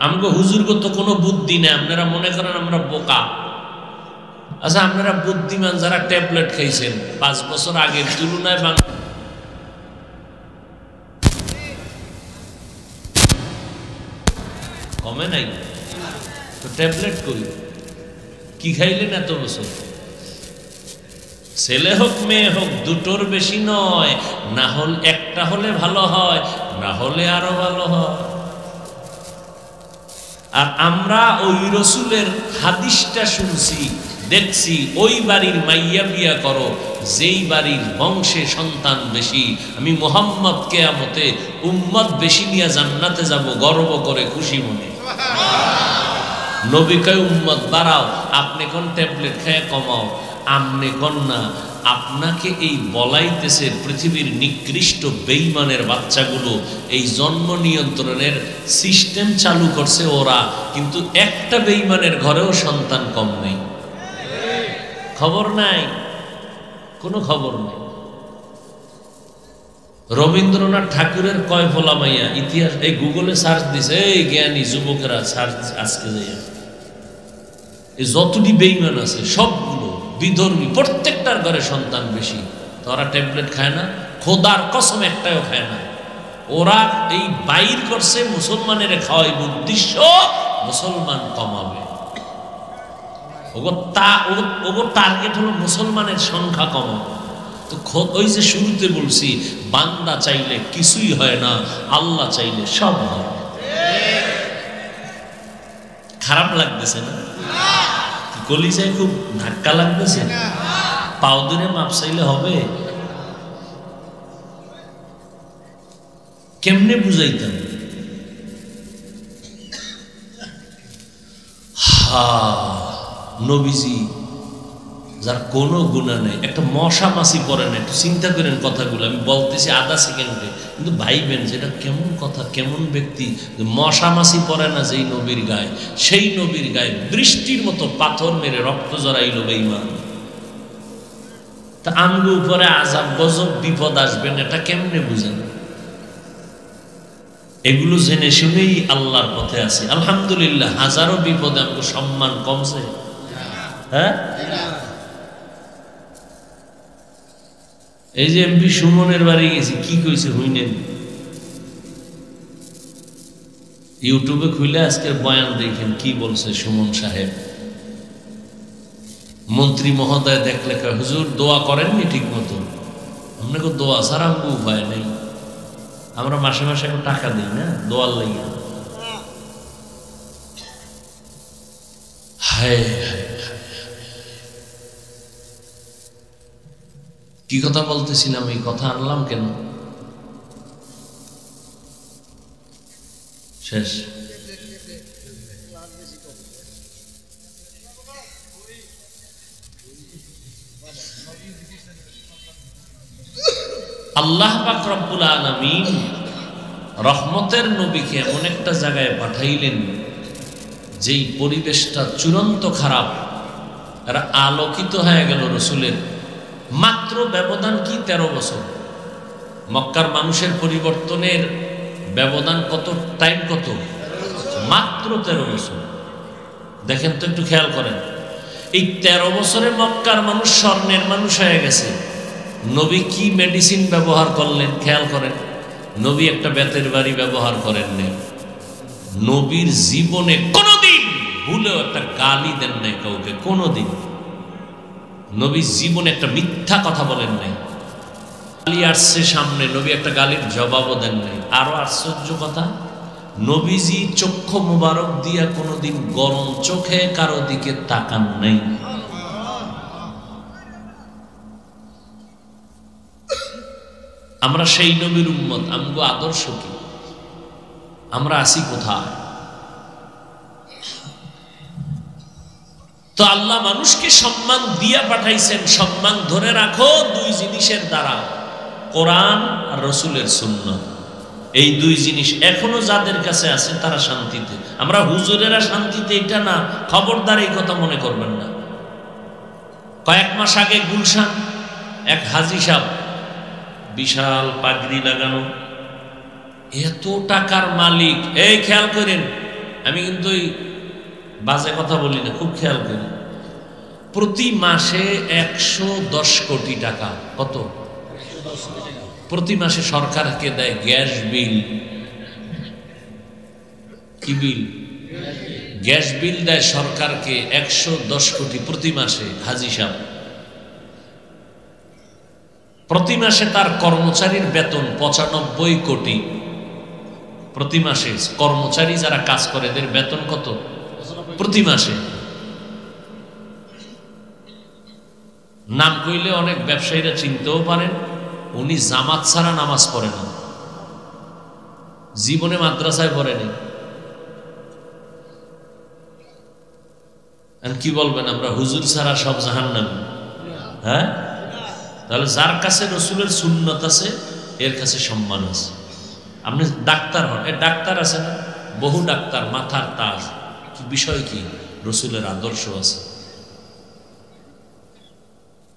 আমগো হুজুরগো তো কোনো বুদ্ধি নেই, আপনারা মনে করেন আমরা বোকা। আচ্ছা, আপনারা বুদ্ধিমান যারা ট্যাবলেট খাইছেন 5 বছর আগের তুলনায় কমে নাই তো? ট্যাবলেট কই? কি খাইলেন এত বছর? ছেলে হোক মেয়ে হোক দুটোর বেশি নয়, না হলে একটা হলে ভালো হয়, না হলে আরো ভালো হয়। আর আমরা ওই রসুলের হাদিসটা শুনছি, দেখছি, ওই বাড়ির মাইয়া বিয়া করো যেই বাড়ির বংশে সন্তান বেশি। আমি মুহাম্মদ কিয়ামতে উম্মত বেশি নিয়ে জান্নাতে যাব গর্ব করে, খুশি মনে। নবী কয় উম্মত বাড়াও, আপনি কোন ট্যাবলেট খেয়ে কমাও। আপনি কোন না, আপনাকে এই বলাইতেছে পৃথিবীর নিকৃষ্ট বেঈমানের বাচ্চাগুলো এই জন্ম নিয়ন্ত্রণের সিস্টেম চালু করছে ওরা, কিন্তু একটা বেঈমানের ঘরেও সন্তান কম নেই। খবর নাই, কোনো খবর নেই। রবীন্দ্রনাথ ঠাকুরের কয় ফোলা মাইয়া ইতিহাস এই গুগলে সার্চ দিছে, এই জ্ঞানী যুবকেরা সার্চ আজকে যাইয়া, এই যতটি বেঈমান আছে সবগুলো বিধর্মী, প্রত্যেকটার ঘরে সন্তান বেশি। তারা ট্যাবলেট খায় না, খোদার কসম একটাও খায় না। ওরা এই বাইর করছে মুসলমানের খাওয়াইব, উদ্দেশ্য মুসলমান কমাবে। ওগো টার্গেট হলো মুসলমানের সংখ্যা কমাবে। তো ওই যে শুরুতে বলছি, বান্দা চাইলে কিছুই হয় না, আল্লাহ চাইলে সব হয়। খারাপ লাগতেছে না? কলিজায় খুব ধাক্কা লাগতেছে? পাও ধরে মাপ চাইলে হবে? কেমনে বুঝাইতাম? নবীজি যার কোনো গুণা নেই, একটা মশা মাছি পড়ে না। একটু চিন্তা করেন কথাগুলো, আমি বলতেছি আধা সেকেন্ডে, কিন্তু ভাইবেন যে এটা কেমন কথা, কেমন ব্যক্তি। মশা মাছি পড়ে না যেই নবীর গায়ে, সেই নবীর গায়ে বৃষ্টির মতো পাথর মেরে রক্ত জড়াইল বেঈমান। তা আমগো উপরে আযাব গজব বিপদ আসবেন এটা কেমনে বুঝেন? এগুলো জেনে শুনেই আল্লাহর পথে আছি আলহামদুলিল্লাহ। হাজারো বিপদে আমগো সম্মান কমছে? হ্যাঁ, এই যে এমপি সুমনের বাড়ি গেছি, কি কইছে হইনেন? ইউটিউবে খুলে আজকের বয়ান দেখেন কি বলছে সুমন সাহেব। মন্ত্রী মহোদয় দেখলে হুজুর দোয়া করেননি ঠিক মতো। আপনাকে দোয়া ছাড়া আমগো উপায় নেই, আমরা মাসে মাসে এখন টাকা দিই না দোয়ার লাগে। হায় হায়, কি কথা বলতেছিলাম, এই কথা আনলাম কেন? শেষ। আল্লাহ পাক রব্বুল আলামিন রহমতের নবীকে এমন একটা জায়গায় পাঠাইলেন যেই পরিবেশটা চূড়ান্ত খারাপ, এরা আলোকিত হয়ে গেল রসুলের। মাত্র ব্যবধান কি 13 বছর। মক্কার মানুষের পরিবর্তনের ব্যবধান কত, টাইম কত? মাত্র 13 বছর। দেখেন তো, একটু খেয়াল করেন, এই 13 বছরে মক্কার মানুষ স্বর্ণের মানুষ হয়ে গেছে। নবী কি মেডিসিন ব্যবহার করলেন খেয়াল করেন। নবী একটা বেতের বাড়ি ব্যবহার করেননি। নবীর জীবনে কোনোদিন ভুলেও একটা গালি দেন নাই কাউকে, কোনোদিন। নবী জীবনে একটা মিথ্যা কথা বলেন নাই। গালি আসছে সামনে, নবী একটা গালির জবাবও দেন নাই। আরো আশ্চর্য কথা, নবীজি চক্ষু মুবারক দিয়া কোনোদিন গরম চোখে কারো দিকে তাকান নাই। আমরা সেই নবীর উম্মত, আমগো আদর্শ কি? আমরা আছি কোথায়? তো আল্লাহ মানুষকে সম্মান দিয়া পাঠাইছেন। সম্মান ধরে রাখো দুই জিনিসের দ্বারা, কোরআন আর রসুলের সুন্নাত। এই দুই জিনিস এখনো যাদের কাছে আছে তারা শান্তিতে। আমরা হুজুরেরা শান্তিতে, এটা না, খবরদার এই কথা মনে করবেন না। কয়েক মাস আগে গুলশান এক হাজী সাহেব, বিশাল পাগড়ি লাগানো, এত টাকার মালিক। এই খেয়াল করেন, আমি কিন্তু এই বাজে কথা বলি না, খুব খেয়াল করি। প্রতি মাসে 110 কোটি টাকা। কত? প্রতি মাসে সরকারকে দেয় গ্যাস বিল। কি বিল? গ্যাস বিল দেয় সরকারকে 110 কোটি প্রতি মাসে। হাজী সাহেব প্রতি মাসে তার কর্মচারীর বেতন 95 কোটি প্রতি মাসে। কর্মচারী যারা কাজ করে এদের বেতন কত প্রতি মাসে? নাম কইলে অনেক ব্যবসায়ীরা চিনতেও পারেন। উনি জামাত ছাড়া নামাজ পড়ে না, জীবনে মাদ্রাসায় পড়েনি। কি বলবেন, আমরা হুজুর ছাড়া সব জাহান্নামী? হ্যাঁ, তাহলে যার কাছে রসুলের সুন্নত আছে এর কাছে সম্মান আছে। আপনি ডাক্তার হন, এ ডাক্তার আছে না, বহু ডাক্তার, মাথার তাজ, কি বিষয় কি? রসুলের আদর্শ আছে।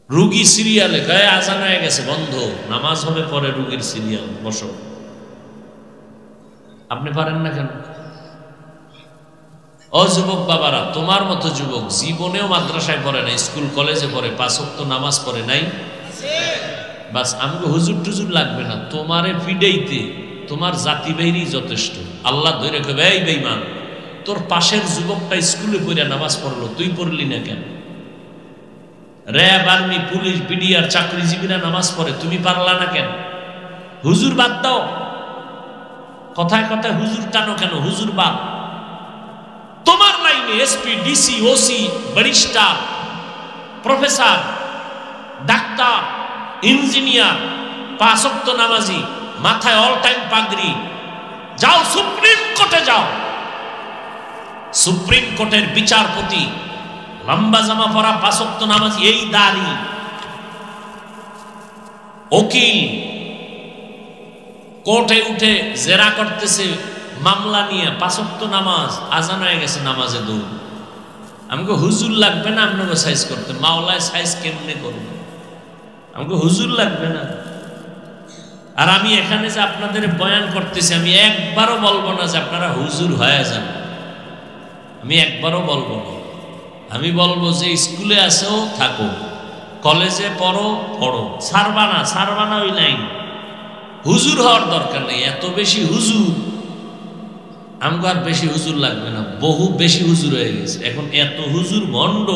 রুগী সিরিয়ালে গায়ে আজান হয়ে গেছে, বন্ধ, নামাজ হবে পরে, রুগীর সিরিয়াল, বসো। আপনি পারেন না কেন? ও যুবক বাবারা, তোমার মতো যুবক জীবনেও মাদ্রাসায় পড়ে নাই, স্কুল কলেজে পড়ে, 5 ওয়াক্ত নামাজ পড়ে নাই। বাস আমাকে হুজুর টুজুর লাগবে না, তোমারে ফিডেইতে তোমার জাতি বেরি যথেষ্ট। আল্লাহ ধরে কবে, এই বেঈমান, তোর পাশের যুবকটা স্কুলে পড়ে নামাজ পড়লো, তুই পড়লি না কেন? র্যাব, আর্মি, পুলিশ, বিডিআর চাকরিজীবীরা নামাজ পড়ে, তুমি পারলা না কেন? হুজুর বাদ দাও, কথায় কথায় হুজুর টানো কেন? হুজুর বাদ। তোমার লাইনে SP, DC, OC, barrister, professor, doctor, engineer, 5 ওয়াক্ত নামাজি, মাথায় অল টাইম পাগড়ি, যাও সুপ্রিম কোর্টে যাও, সুপ্রিম কোর্টের বিচারপতি, লম্বা জামা পরা, 5 ওয়াক্ত নামাজি, এই দাড়ি, উকিল, কোর্টে উঠে জেরা করতেছে মামলা নিয়ে, 5 ওয়াক্ত নামাজ, আজান হয়ে গেছে, নামাজে দৌড়। আমাকে হুজুর লাগবে না আপনাকে সাইজ করতে, মাওলায় সাইজ কেমনে করবে? আমাকে হুজুর লাগবে না। আর আমি এখানে যে আপনাদের বয়ান করতেছি, আমি একবারও বলবো না যে আপনারা হুজুর হয়ে যান, আমি একবারও বলবো না। আমি বলবো যে স্কুলে আসো থাকো, কলেজে পড়ো পড়ো, ছাড়বা না ওই লাইন। হুজুর হওয়ার দরকার নেই, এত বেশি হুজুর আমাকে আর বেশি হুজুর লাগবে না, বহু বেশি হুজুর হয়ে গেছে এখন। এত হুজুর ভণ্ড,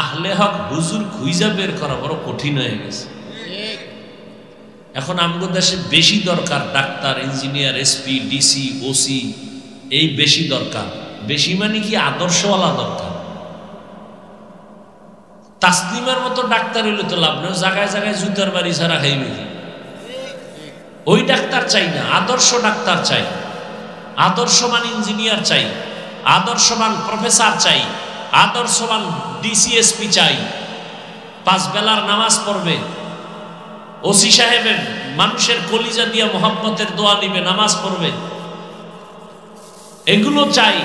আহলে হক হুজুর খুঁজা বের করা বড় কঠিন হয়ে গেছে। এখন আমাদের দেশে বেশি দরকার doctor, engineer, SP, DC, OC, এই বেশি দরকার। বেশি মানে কি আদর্শওয়ালা দরকার। তাসলিমার মতো ডাক্তার হইলে তো লাভ নেই, জায়গায় জায়গায় জুতার বাড়ি ছাড়া খাইবে কি? ওই ডাক্তার চাই না, আদর্শ ডাক্তার চাই, আদর্শবান ইঞ্জিনিয়ার চাই, আদর্শবান প্রফেসর চাই, আদর্শবান ডিসিএসপি চাই। 5 বেলার নামাজ পড়বে, ওসি সাহেবের মানুষের কলিজা দিয়ে মোহাম্মতের দোয়া নিবে, নামাজ পড়বে, এগুলো চাই।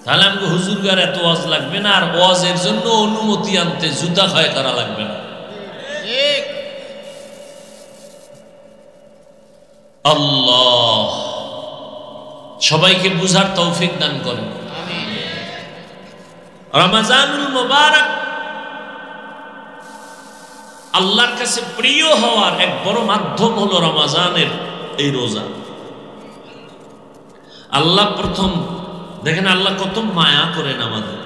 তাহলে আমাকে হুজুরগার এত ওয়াজ লাগবে না, আর ওয়াজের জন্য অনুমতি আনতে জুতা ক্ষয় করা লাগবে না। আল্লাহ সবাইকে বুঝার তৌফিক দান করেন। রমজানুল মুবারক আল্লাহর কাছে প্রিয় হওয়ার এক বড় মাধ্যম হলো রমজানের এই রোজা। আল্লাহ প্রথম দেখেন, আল্লাহ কত মায়া করেন আমাদের।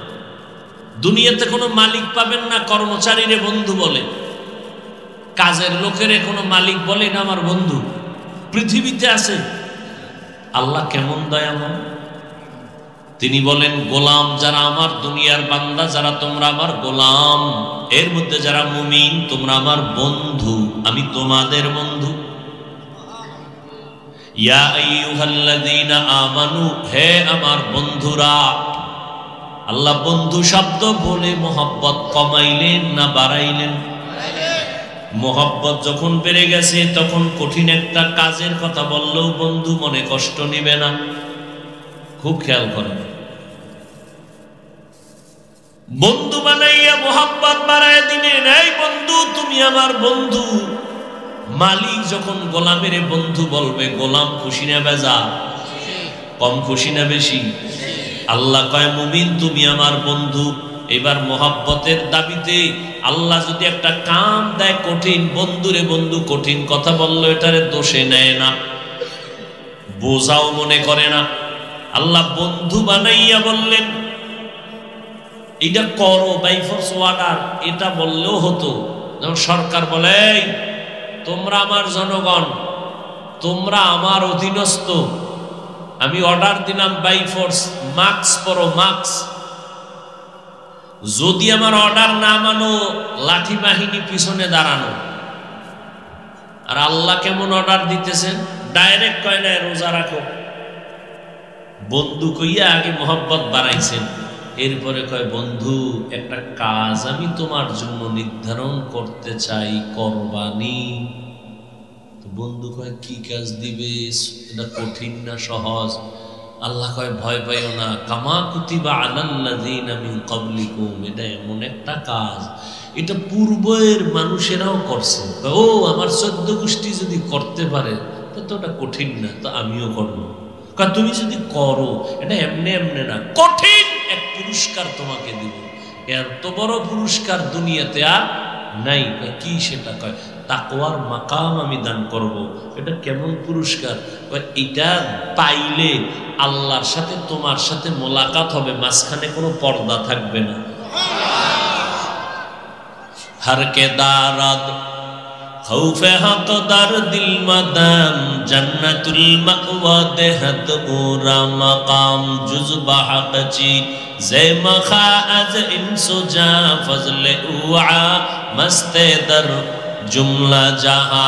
দুনিয়াতে কোনো মালিক পাবেন না কর্মচারীরে বন্ধু বলে, কাজের লোকেরে কোনো মালিক বলে না আমার বন্ধু, পৃথিবীতে আছে। আল্লাহ কেমন দয়াময়, তিনি বলেন গোলাম যারা আমার, দুনিয়ার বান্দা যারা তোমরা আমার গোলাম, এর মধ্যে যারা মুমিন তোমরা আমার বন্ধু, আমি তোমাদের বন্ধু। ইয়া আইয়ুহাল্লাযীনা আমানু, হে আমার বন্ধুরা। আল্লাহ বন্ধু শব্দ বলে মোহাব্বত কমাইলেন না বাড়াইলেন? মোহাব্বত যখন বেড়ে গেছে তখন কঠিন একটা কাজের কথা বললেও বন্ধু মনে কষ্ট নিবে না। খুব খেয়াল করেন, বন্ধু বানাইয়া মোহাব্বত বাড়ায় দিলেন, এই বন্ধু তুমি আমার বন্ধু। মালিক যখন গোলামের বন্ধু বলবে, গোলাম খুশি না বেজা? কম খুশি না বেশি? আল্লাহ কয় মুমিন তুমি আমার বন্ধু। এবার মোহাব্বতের দাবিতে আল্লাহ যদি একটা কাম দেয় কঠিন, বন্ধুরে বন্ধু কঠিন কথা বললো, এটারে দোষে নেয় না, বোঝাও মনে করে না। আল্লাহ বন্ধু বানাইয়া বললেন এটা করো, বাই ফোর্স অর্ডার, এটা বললেও হতো। যেমন সরকার বলে তোমরা আমার জনগণ, তোমরা আমার অধীনস্থ, আমি অর্ডার দিলাম বাই ফোর্স, মাস্ক পরো, মাস্ক। যদি আমার অর্ডার না মানো, লাঠি বাহিনী পিছনে দাঁড়ানো। আর আল্লাহ কেমন অর্ডার দিতেছেন, ডাইরেক্ট কয় না রোজা রাখো, বন্ধু কইয়া আগে মোহাব্বত বাড়াইছেন, এরপরে কয় বন্ধু একটা কাজ আমি তোমার জন্য নির্ধারণ করতে চাই, করবানি। তো বন্ধু কয় কি কাজ দিবে, এটা কঠিন না সহজ? আল্লাহ কয় ভয় পাইও না, কামা কুতিবা আলাল্লাযীনা মিন ক্বাবলিকুম, এটা এমন একটা কাজ এটা পূর্বের মানুষেরাও করছে। ও আমার 14 গোষ্ঠী যদি করতে পারে তো ওটা কঠিন না, তো আমিও করবো। তুমি যদি করো এটা এমনি এমনি না, কঠিন এক পুরস্কার তোমাকে দিব, এত বড় পুরস্কার দুনিয়াতে আর নাই। কি সেটা? কয় তাকওয়ার মাকাম আমি দান করব। এটা কেমন পুরস্কার? এটা পাইলে আল্লাহর সাথে তোমার সাথে মোলাকাত হবে, মাঝখানে কোনো পর্দা থাকবে না। हर के दारद खौफे हक दर दिल मदम जन्नतुल मअवा देहत पूरा मकाम जुज़बा हक ची जे मखा अज इंसु जा फजले उआ मस्ते दर जुमला जहा।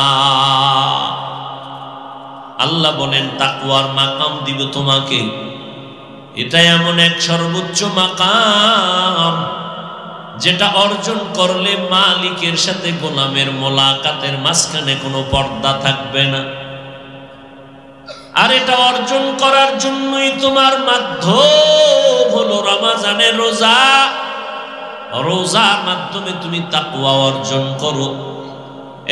আল্লাহ বলেন তাকওয়ার মাকাম দিব তোমাকে, এটা এমন এক সর্বোচ্চ মাকাম যেটা অর্জন করলে মালিকের সাথে গোলামের মোলাকাতের মাঝখানে কোনো পর্দা থাকবে না। আর এটা অর্জন করার জন্যই তোমার মাধ্যম হলো রমজানের রোজা। রোজার মাধ্যমে তুমি তাকওয়া অর্জন করো।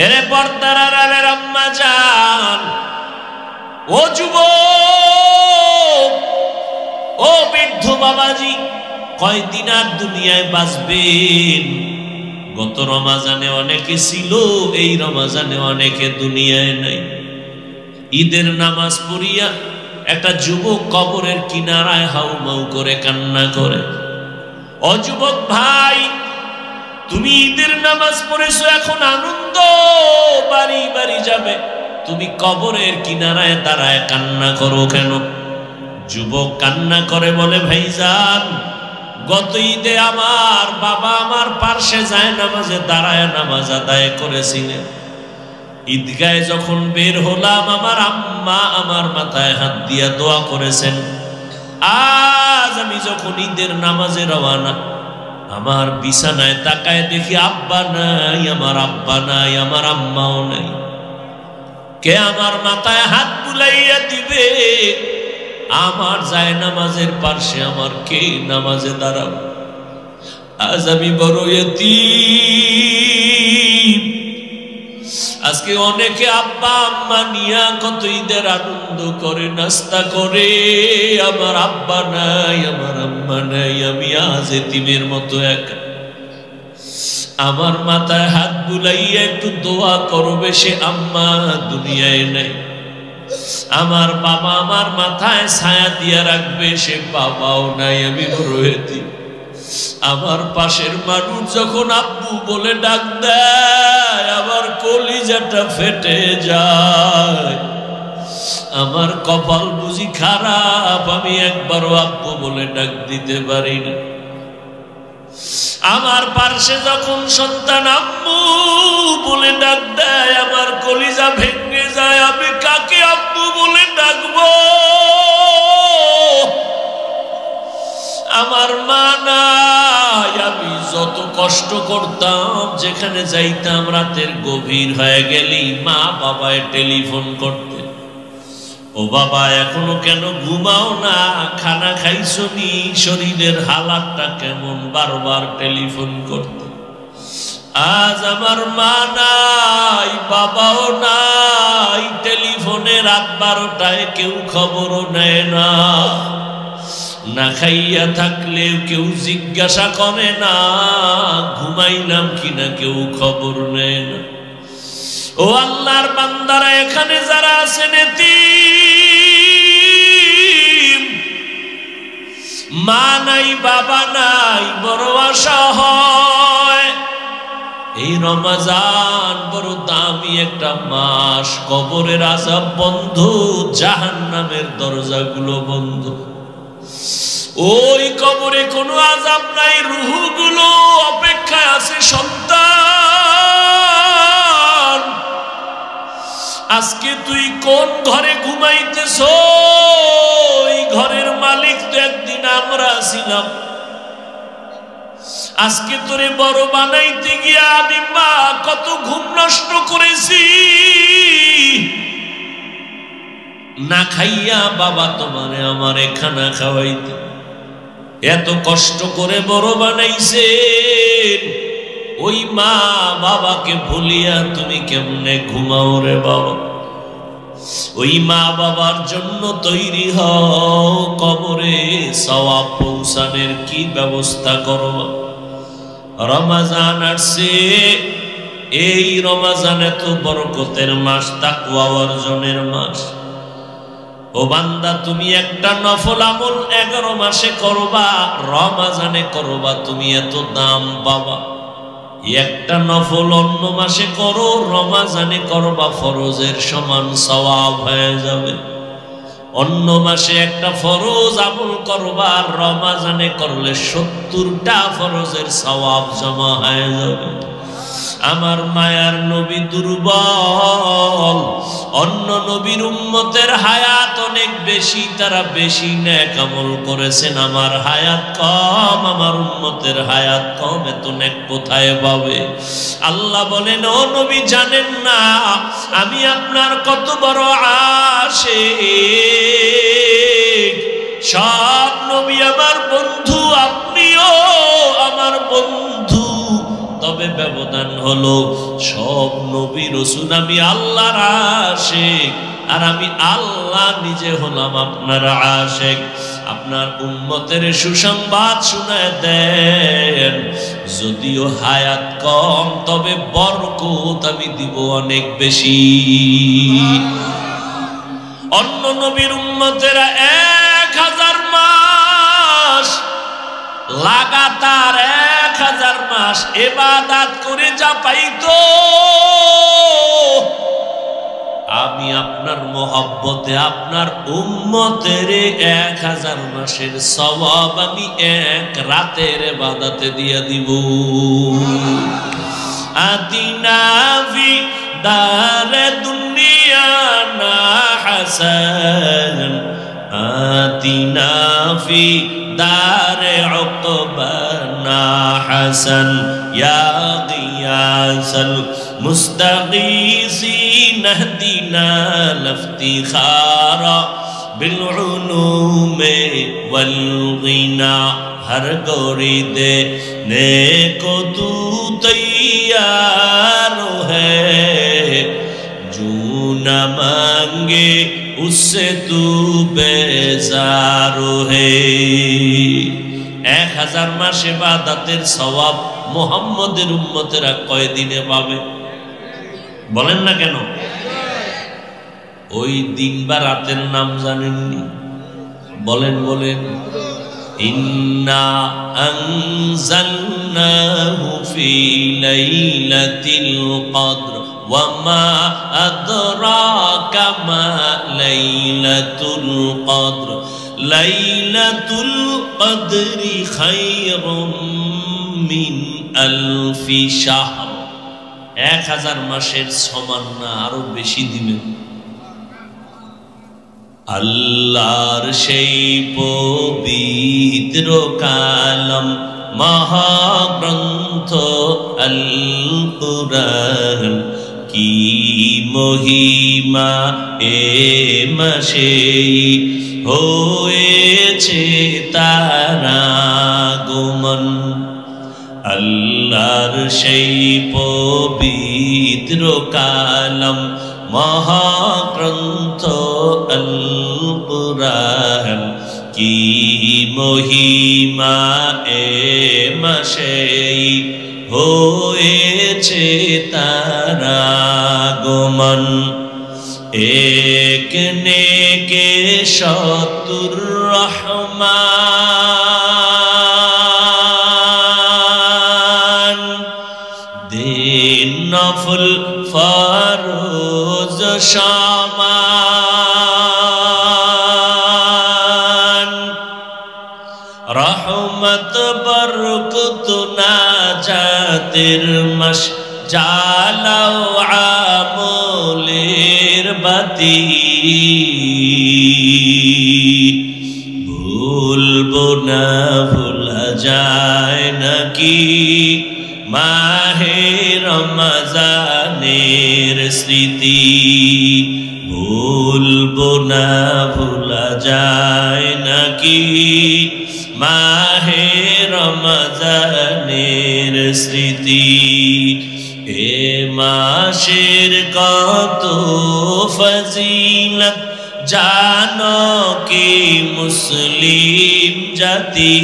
এরে পর্দার আড়ালের আম্মা জান, ও যুবক, ও বৃদ্ধ বাবাজি, কয়দিন আর দুনিয়ায় বাঁচবেন? গত রমাজানে অনেকে ছিল, এই রমাজানে অনেকে দুনিয়ায় নাই। ঈদের নামাজ পড়িয়া একটা যুবক কবরের কিনারায় হাউমাউ করে কান্না করে। ও যুবক ভাই, তুমি ঈদের নামাজ পড়েছো, এখন আনন্দ বাড়ি বাড়ি যাবে, তুমি কবরের কিনারায় দাঁড়ায় কান্না করো কেন? যুবক কান্না করে বলে, ভাইজান, গত ঈদে আমার বাবা আমার পার্শ্বে যায় নামাজে দাঁড়ায় নামাজ আদায় করেছিলেন। ঈদগায় যখন বের হলাম, আমার আম্মা আমার মাথায় হাত দিয়া দোয়া করেছেন। আজ আমি যখন ঈদের নামাজে রওয়ানা, আমার বিছানায় তাকায় দেখি আব্বা নাই, আমার আব্বা নাই, আমার আম্মাও নাই। কে আমার মাথায় হাত বুলাইয়া দিবে? আমার যায় নামাজের পার্শ্বে আমার কে নামাজে দাঁড়াবো? আজ আমি বড় ইতিম। আজকে অনেকে আব্বা আম্মা নিয়া কত ঈদের আনন্দ করে, নাস্তা করে, আমার আব্বা নাই, আমার আম্মা নাই, আমি আজ এতিমের মতো একা। আমার মাথায় হাত বুলাইয়া একটু দোয়া করবে, সে আম্মা দুনিয়ায় নাই। আমার বাবা আমার মাথায় ছায়া দিয়া রাখবে, সে বাবাও নাই, আমি বড় এতিম। আমার পাশের মানুষ যখন আব্বু বলে ডাক দেয়, আমার কলিজাটা ফেটে যায়। আমার কপাল বুঝি খারাপ, আমি একবারও আব্বু বলে ডাক দিতে পারি না। আমার পাশে যখন সন্তান আম্মু বলে ডাক দেয়, আমার কলিজা ভেঙে যায়। আমি কাকে আব্বু বলে ডাকবো? আমার মা নাই। আমি যত কষ্ট করতাম, যেখানে যাইতাম রাতের গভীর হয়ে গেলেই মা বাবায় টেলিফোন করতে, ও বাবা এখনো কেন ঘুমাও না? খানা খাইছো নি? শরীরের হালাতটা কেমন? বারবার টেলিফোন করতে। আজ আমার মা নাই, বাবাও নাই, টেলিফোনে রাত 12টায় কেউ খবরও নেয় না। না খাইয়া থাকলেও কেউ জিজ্ঞাসা করে না, ঘুমাইলাম কিনা কেউ খবর নেয় না। ও আল্লাহর বান্দারা, এখানে যারা আছেন এতিম, মা নাই, বাবা নাই, বড় আশা হয়। এই রমজান বড় দামি একটা মাস, কবরের আযাব বন্ধ, জাহান্নামের দরজাগুলো বন্ধ। ওই কবরে কোনো আযাব নাই, রূহগুলো অপেক্ষায় আছে। সন্তান, আজকে তুই কোন ঘরে ঘুমাইতেছ? ওই ঘরের মালিক তো একদিন আমরা ছিলাম। আজকে তোরে বড় বানাইতে গিয়া আমি মা কত ঘুম নষ্ট করেছি। না খাইয়া বাবা তোমারে আমারে খানা খাওয়াইতে এত কষ্ট করে বড় বানাইছে। ওই মা বাবাকে ভুলিয়া তুমি কেমনে ঘুমাও রে বাবা? ওই মা বাবার জন্য তৈরি হও, কবরে সওয়াব পৌঁছানোর কি ব্যবস্থা করবা? রমজান আসছে, এই রমজান এত বরকতের মাস, তাকওয়া অর্জনের মাস। ও বান্দা, তুমি একটা নফল আমল 11 মাসে করবা, রমজানে করবা, তুমি এত দাম পাবা। একটা নফল অন্য মাসে করো, রমজানে করবা, ফরজের সমান সওয়াব হয়ে যাবে। অন্য মাসে একটা ফরজ আমল করবা, রমজানে করলে 70টা ফরজের সওয়াব জমা হয়ে যাবে। আমার মায়ার নবী দুর্বল, অন্য নবীর উম্মতের হায়াত অনেক বেশি, তারা বেশি নেক আমল করেছেন। আমার হায়াত কম, আমার উম্মতের হায়াত কম, এত নেক কোথায় পাবে? আল্লাহ বলেন, ও নবী জানেন না আমি আপনার কত বড় আশিক? সব নবী আমার বন্ধু, আপনিও আমার বন্ধু। ব্যবধান হলো সব নবী রাসূল আমি আল্লাহর আশিক আর আমি আল্লাহ নিজে হলাম আপনার আশিক। আপনার উম্মতের সুসংবাদ শুনায় দেন, যদিও হায়াত কম তবে বরকত আমি দিব অনেক বেশি। অন্য নবীর উম্মতেরা 1000 মাস লাগাতার 1000 মাস ইবাদত করে যা পাইতো, আমি আপনার মোহব্বতে আপনার উম্মতের 1000 মাসের সওয়াব আমি এক রাতের ইবাদতে দিয়া দিব। আতিনা ফি দারে দুনিয়া না হাসান, আতিনা ফি দারে উকবা না হাসান, ইয়া গিয়াসাল মুস্তাগীসিন ইহদিনা লিফতিখারা বিল উলুমে ওয়াল গিনা। हर गोरी देने को तू तैयार है, जो न मांगे उससे तू बेजार है। 1000 মাস ইবাদতের সওয়াব মুহাম্মদের উম্মতেরা কয় দিনে পাবে বলেন না কেন? ওই দিন বা রাতের নাম জানেননি? বলেন বলেন। ইন্না আনজালনাহু ফি লাইলাতিল কদর ওয়া মা আদরাকা মা লাইলাতুল কদর, লাইলাতুল কদরি খায়রুম মিন আলফি শাহর। 1000 মাসের সমান না, আরো বেশি দিবেন। আল্লাহর সেই পবিত্র কালাম মহাগ্রন্থ আল কুরআন, কি মহিমা এ মাসে হয়েছে তার আগমন। আল্লাহর সেই পবিত্র কালাম মহাগ্রন্থ আল কুরআন, কি মহিমা এ মাসে হয়েছে তার আগমন। এক নেকে শতুর রহমান, দিন নফল ফরজ সমান, রহমত বরকত নাজাতের মাস, জালাও আমলের বাতি। ভুলবো না ভোলা যায় নাকি মাহে রমজানের স্মৃতি, ভুলবো না ভোলা যায় নাকি মাহে রমজানের স্মৃতি। এ মাসের কত ফজিলত জানো কি মুসলিম জাতি,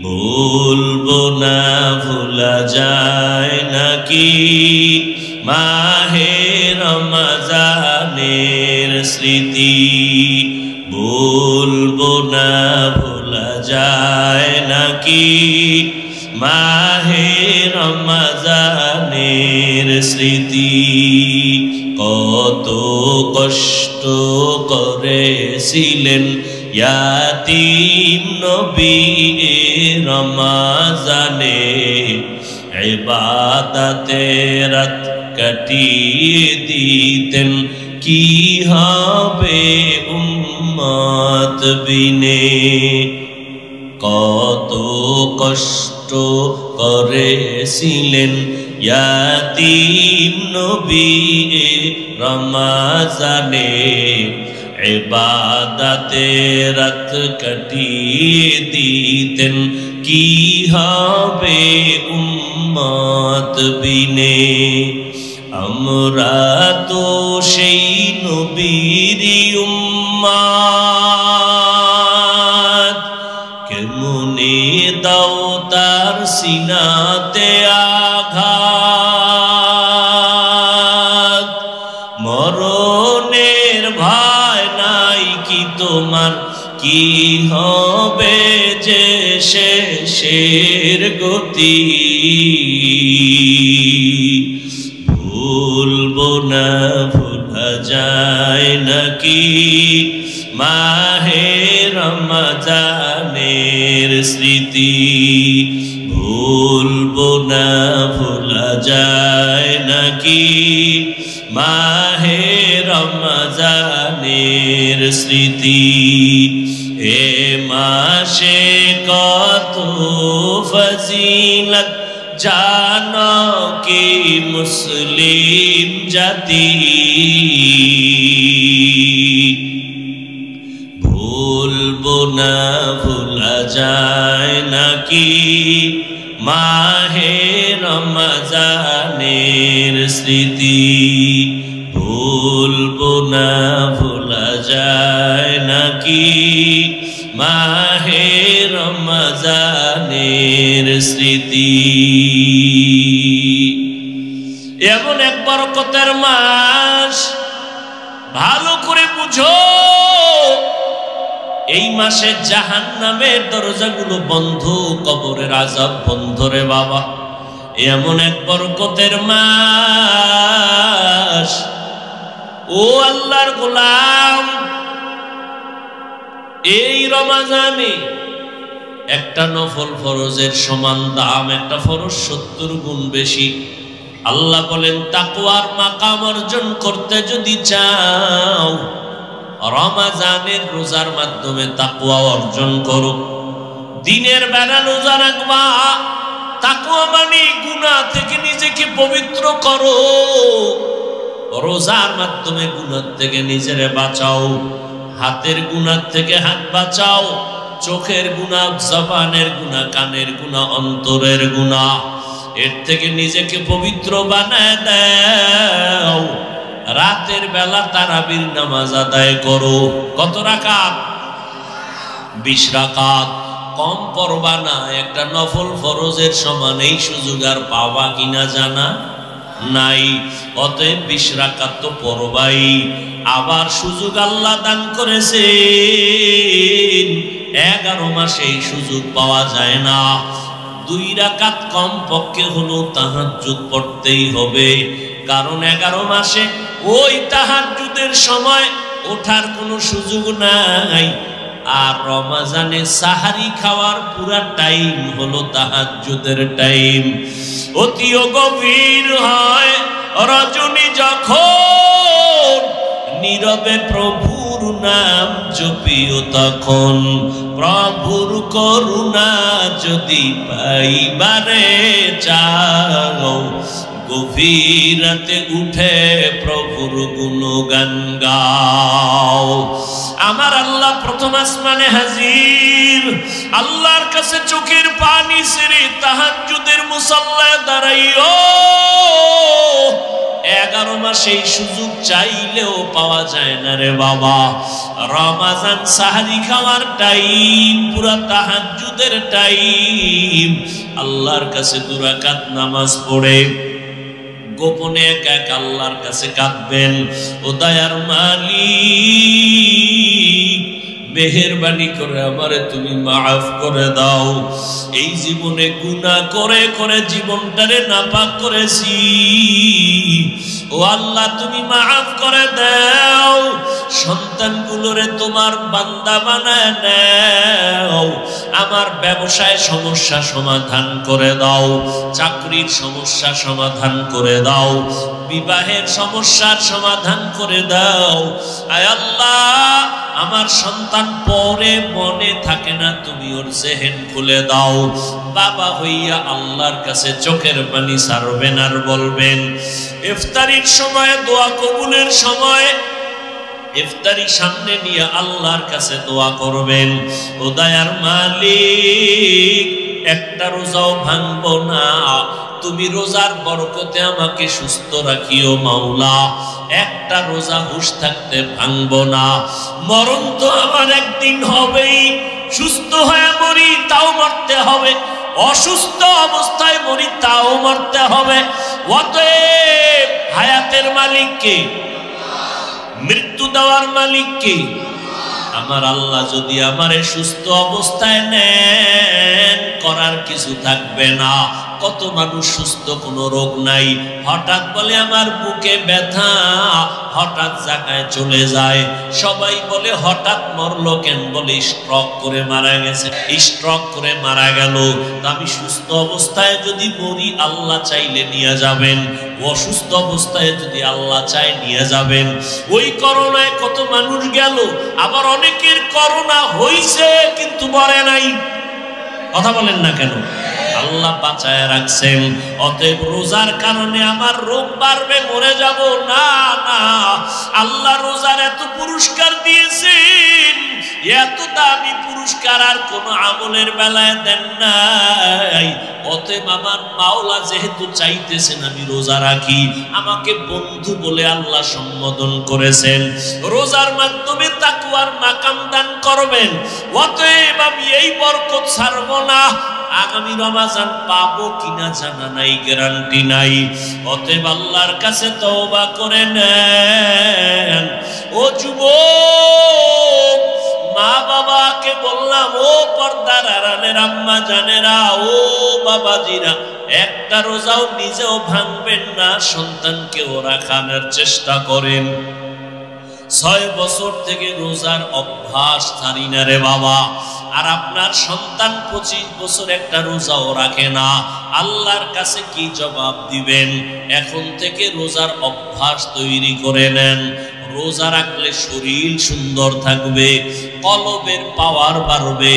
ভুলবো না ভোলা যায় নাকি মাহে রমজানের স্মৃতি, ভুলবো না ভোলা যায় নাকি মাহে রমজানের স্মৃতি। কত কষ্ট করেছিলেন ইয়াতীম নবী রমজানে, ইবাদতে রাত কাটিয়ে দিতেন, কি হবে উম্মত বিনে। কত কষ্ট করেছিলেন ইয়াতীম নবী রমজানে, ইবাদতে রাত কাটিয়ে দিতেন, কি হবে উম্মত বিনে। আমরা তো সেই নবীরই উম্মত, কেমনে দাও তার সিনাতে আঘাত। মরণের ভয় নাই কি তোমার, কি হবে যে শেষের গতি। ভুলবো না ভুলা যায় নাকি মাহে রমজানের স্মৃতি। ভুলবো না ভুলা যায় নাকি মাহে রমজানের স্মৃতি। এ মাসে কত ফজিলত জানো কি মুসলিম জাতি। ভুলবো না ভুলা যায় নাকি মাহে রমজানের স্মৃতি। ভুলবো না ভুলা যায় নাকি মাহে রমজানের স্মৃতি। এমন এক বরকতের মাস, ভালো করে বুঝো। এই মাসে জাহান্নামের দরজাগুলো বন্ধ, কবরের আযাব বন্ধ রে বাবা। এমন এক বরকতের মাস। ও আল্লাহর গোলাম, এই রমজানে একটা নফল ফরজের সমান দাম, একটা ফরজ 70 গুণ বেশি। আল্লাহ বলেন তাকওয়ার মাকাম অর্জন করতে যদি চাও, রমজানের রোজার মাধ্যমে তাকওয়া অর্জন করো। দিনের বেলা রোজা রাখবা, তাকওয়া মানে গুনাহ থেকে নিজেকে পবিত্র করো। রোজার মাধ্যমে গুনাহ থেকে নিজেরে বাঁচাও। হাতের গুনাহ থেকে হাত বাঁচাও, চোখের গুনাহ, জবানের গুনাহ, কানের গুনাহ, অন্তরের গুনাহ, এর থেকে নিজেকে পবিত্র বানায় দাও। রাতের বেলা তারাবির নামাজ আদায় করো। কত রাকাত? 20 রাকাত। কম পড়বা না, একটা নফল ফরজের সমান এই সুযোগ আর পাবা কিনা জানা নাই। অতএব 20 রাকাত তো পড়বাই। আবার সুযোগ আল্লাহ দান করেছেন, 11 মাসে এই সুযোগ পাওয়া যায় না। 2 রাকাত কম পক্ষে হলো তাহাজ্জুদ পড়তেই হবে, কারণ 11 মাসে ওই তাহাজ্জুদের সময় ওঠার কোনো সুযোগ নাই। আর রমজানে সাহারি খাওয়ার পুরা টাইম হলো তাহাজ্জুদের টাইম। অতিও গভীর হয় রজনী যখন, নীরবে প্রভুর নাম জপিও তখন। প্রভুর করুণা যদি পাইবারে চাও, গভীর রাতে উঠে প্রভুর গুণগান গাও। আমার আল্লাহ প্রথম আসমানে হাজির, আল্লাহর কাছে চোখের পানি ছেড়ে তাহাজ্জুদের মুসাল্লায় দাঁড়াইও। 11 মাসে এই সুযোগ চাইলেও পাওয়া যায় না রে বাবা। রমজান সাহারি খাওয়ার টাইম, পুরা তাহাজ্জুদের টাইম। আল্লাহর কাছে 2 রাকাত নামাজ পড়ে গোপনে একা একা আল্লাহর কাছে কাঁদবেন, ও দয়ার মালিক, মেহেরবানি করে আমারে তুমি মাফ করে দাও। এই জীবনে গুনাহ করে করে জীবনটারে নাপাক করেছি, ও আল্লাহ তুমি মাফ করে দাও। সন্তানগুলোরে তোমার বান্দা বানায় নাও। আমার ব্যবসায় সমস্যা সমাধান করে দাও, চাকরির সমস্যা সমাধান করে দাও, বিবাহের সমস্যার সমাধান করে দাও। আয় আল্লাহ, আমার সন্তান পরে মনে থাকে না, তুমি ওর জেহেন খুলে দাও। বাবা হইয়া আল্লাহর কাছে চোখের পানি ছাড়বেন আর বলবেন, ইফতারির সময়, দোয়া কবুলের সময় ইফতারি সামনে নিয়ে আল্লাহর কাছে দোয়া করবেন, ও দয়ার মালিক একটা রোজাও ভাঙবো না, তুমি রোজার বরকতে আমাকে সুস্থ রাখিও মাওলা, একটা রোজা হুঁশ থাকতে ভাঙবো না, মরণ তো আমার একদিন হবেই, সুস্থ হয়ে মরি তাও মরতে হবে, অসুস্থ অবস্থায় মরি তাও মরতে হবে। অতএব হায়াতের মালিক কে? মৃত্যু দেওয়ার মালিক কে? আমার আল্লাহ যদি আমারে সুস্থ অবস্থায় নেন, করার কিছু থাকবে না। কত মানুষ সুস্থ, কোনো রোগ নাই, হঠাৎ বলে আমার বুকে ব্যথা, হঠাৎ জায়গায় চলে যায়, সবাই বলে হঠাৎ মরলো কেন? বলে স্ট্রোক করে মারা গেছে, স্ট্রোক করে মারা গেল। আমি সুস্থ অবস্থায় যদি মরি আল্লাহ চাইলে নিয়ে যাবেন, অসুস্থ অবস্থায় যদি আল্লাহ চায় নিয়ে যাবেন। ওই করোনায় কত মানুষ গেল, আবার অনেকের করোনা হইছে কিন্তু মরে নাই। কথা বলেন না কেন? আল্লাহ বাঁচায় রাখছেন। অতএব রোজার কারণে আমার রোগ বাড়বে, মরে যাব না, না। আল্লাহ রোজার এত পুরস্কার দিয়েছেন, এত দামি পুরস্কার আর কোন আমলের বেলায় দেন নাই। অতএব আমার মাওলা যেহেতু চাইতেছেন আমি রোজা রাখি, আমাকে বন্ধু বলে আল্লাহ সম্বোধন করেছেন, রোজার মাধ্যমে তাকওয়ার মাকাম দান করবেন। অতএব আমি এই বরকত ছাড়বো না। আগামী রমজান পাবো কিনা জানা নাই, গ্যারান্টি নাই। অতএব আল্লাহর কাছে তওবা করে নেন। ও যুবক, মা বাবাকে বললাম, ও পর্দার আড়ালের আম্মা জানেরা, ও বাবাজিরা, একটা রোজাও নিজেও ভাঙবেন না, সন্তানকেও রাখানোর চেষ্টা করেন। 6 বছর থেকে রোজার অভ্যাস ছাড়ি না রে বাবা। আর আপনার সন্তান 25 বছর একটা রোজাও রাখে না, আল্লাহর কাছে কি জবাব দিবেন? এখন থেকে রোজার অভ্যাস তৈরি করে নেন। রোজা রাখলে শরীর সুন্দর থাকবে, কলবের পাওয়ার বাড়বে,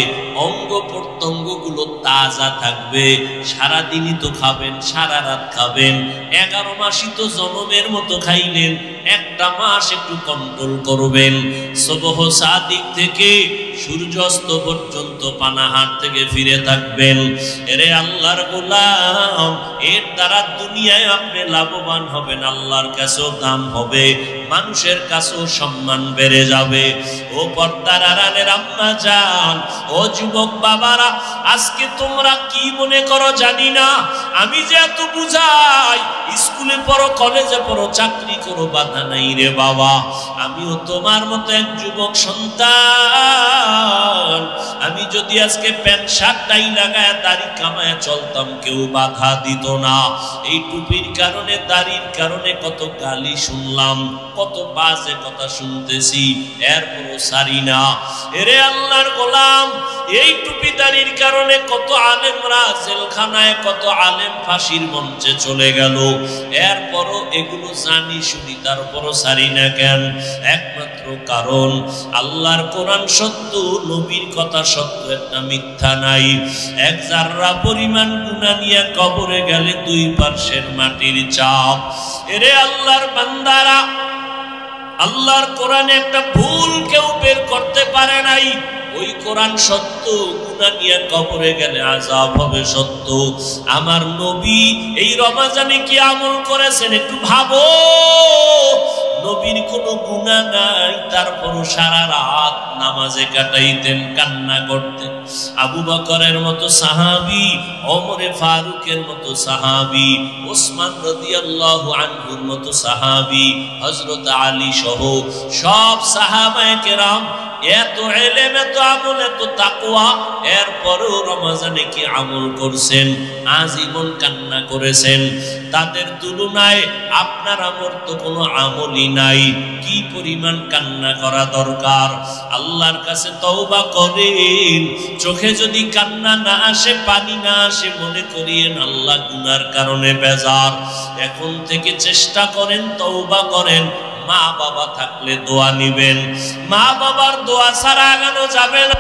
অঙ্গ প্রত্যঙ্গগুলো তাজা থাকবে। সারাদিনই তো খাবেন, সারা রাত খাবেন, 11 মাসই তো জনমের মতো খাইলেন, একটা মাস একটু কন্ট্রোল করবেন। সুবহ সাদিক থেকে সূর্যাস্ত পর্যন্ত পানাহার থেকে ফিরে থাকবেন। এরে আল্লাহর গোলাম, এর দ্বারা দুনিয়ায় আপনি লাভবান হবেন, আল্লাহর কাছেও দাম হবে, মানুষের কাছেও সম্মান বেড়ে যাবে। ও পর্দার আড়ালের আম্মা জান, ও যুবক বাবারা, আজকে তোমরা কি মনে করো জানি না, আমি যে এত বুঝাই, স্কুলে পড়ো, কলেজে পড়ো, চাকরি করো, বাধা নাই রে বাবা। আমিও তোমার মতো এক যুবক সন্তান। আমি যদি আজকে প্যান্ট শার্ট টাই লাগায় দাড়ি কামায় চলতাম, কেউ বাধা দিত না। এই টুপির কারণে, দাড়ির কারণে কত গালি শুনলাম, কত বাজে কথা শুনতেছি, এরপরও সারি না। এরে আল্লাহর গোলাম, এই টুপি দাড়ির কারণে কত আলেমরা জেলখানায়, কত আলেম ফাঁসির মঞ্চে চলে গেল, এরপরও এগুলো জানি শুনি, তারপরও সারি না কেন? একমাত্র কারণ আল্লাহর কোরআন সত্য, নবীর কথা সত্য, একটা মিথ্যা নাই। এক জাররা পরিমাণ গুনাহ নিয়ে কবরে গেলে 2 পার্শ্বের মাটির চাপ। এরে আল্লাহর বান্দারা, আল্লাহর কোরআনে একটা ভুল কেউ বের করতে পারে নাই। ওই কোরআন সত্য, গুনাহ নিয়ে কবরে গেলে আযাব হবে সত্য। আমার নবী এই রমজানে কি আমল করেছেন একটু ভাবো। নবীর কোনো গুনাহ নাই, তারপরও সারা রাত নামাজে কাটাইতেন, কান্না করতেন। আবু বকরের মতো সাহাবী, ওমরে ফারুকের মতো সাহাবী, ওসমান রাদিয়াল্লাহু আনহুর মতো সাহাবী, হযরত আলী সহ সব সাহাবায়ে কেরাম এত ইলম, এত আমল, এত তাকওয়া, এরপরও রমজানে কি আমল করছেন? আজীবন কান্না করেছেন। তাদের তুলনায় আপনার আমার তো কোনো আমলই নাই। কি পরিমাণ কান্না করা দরকার! আল্লাহর কাছে তওবা করেন। চোখে যদি কান্না না আসে, পানি না আসে, মনে করিয়েন আল্লাহ গুনার কারণে বেজার। এখন থেকে চেষ্টা করেন, তওবা করেন। মা বাবা থাকলে দোয়া নিবেন, মা বাবার দোয়া ছাড়া আগানো যাবে না।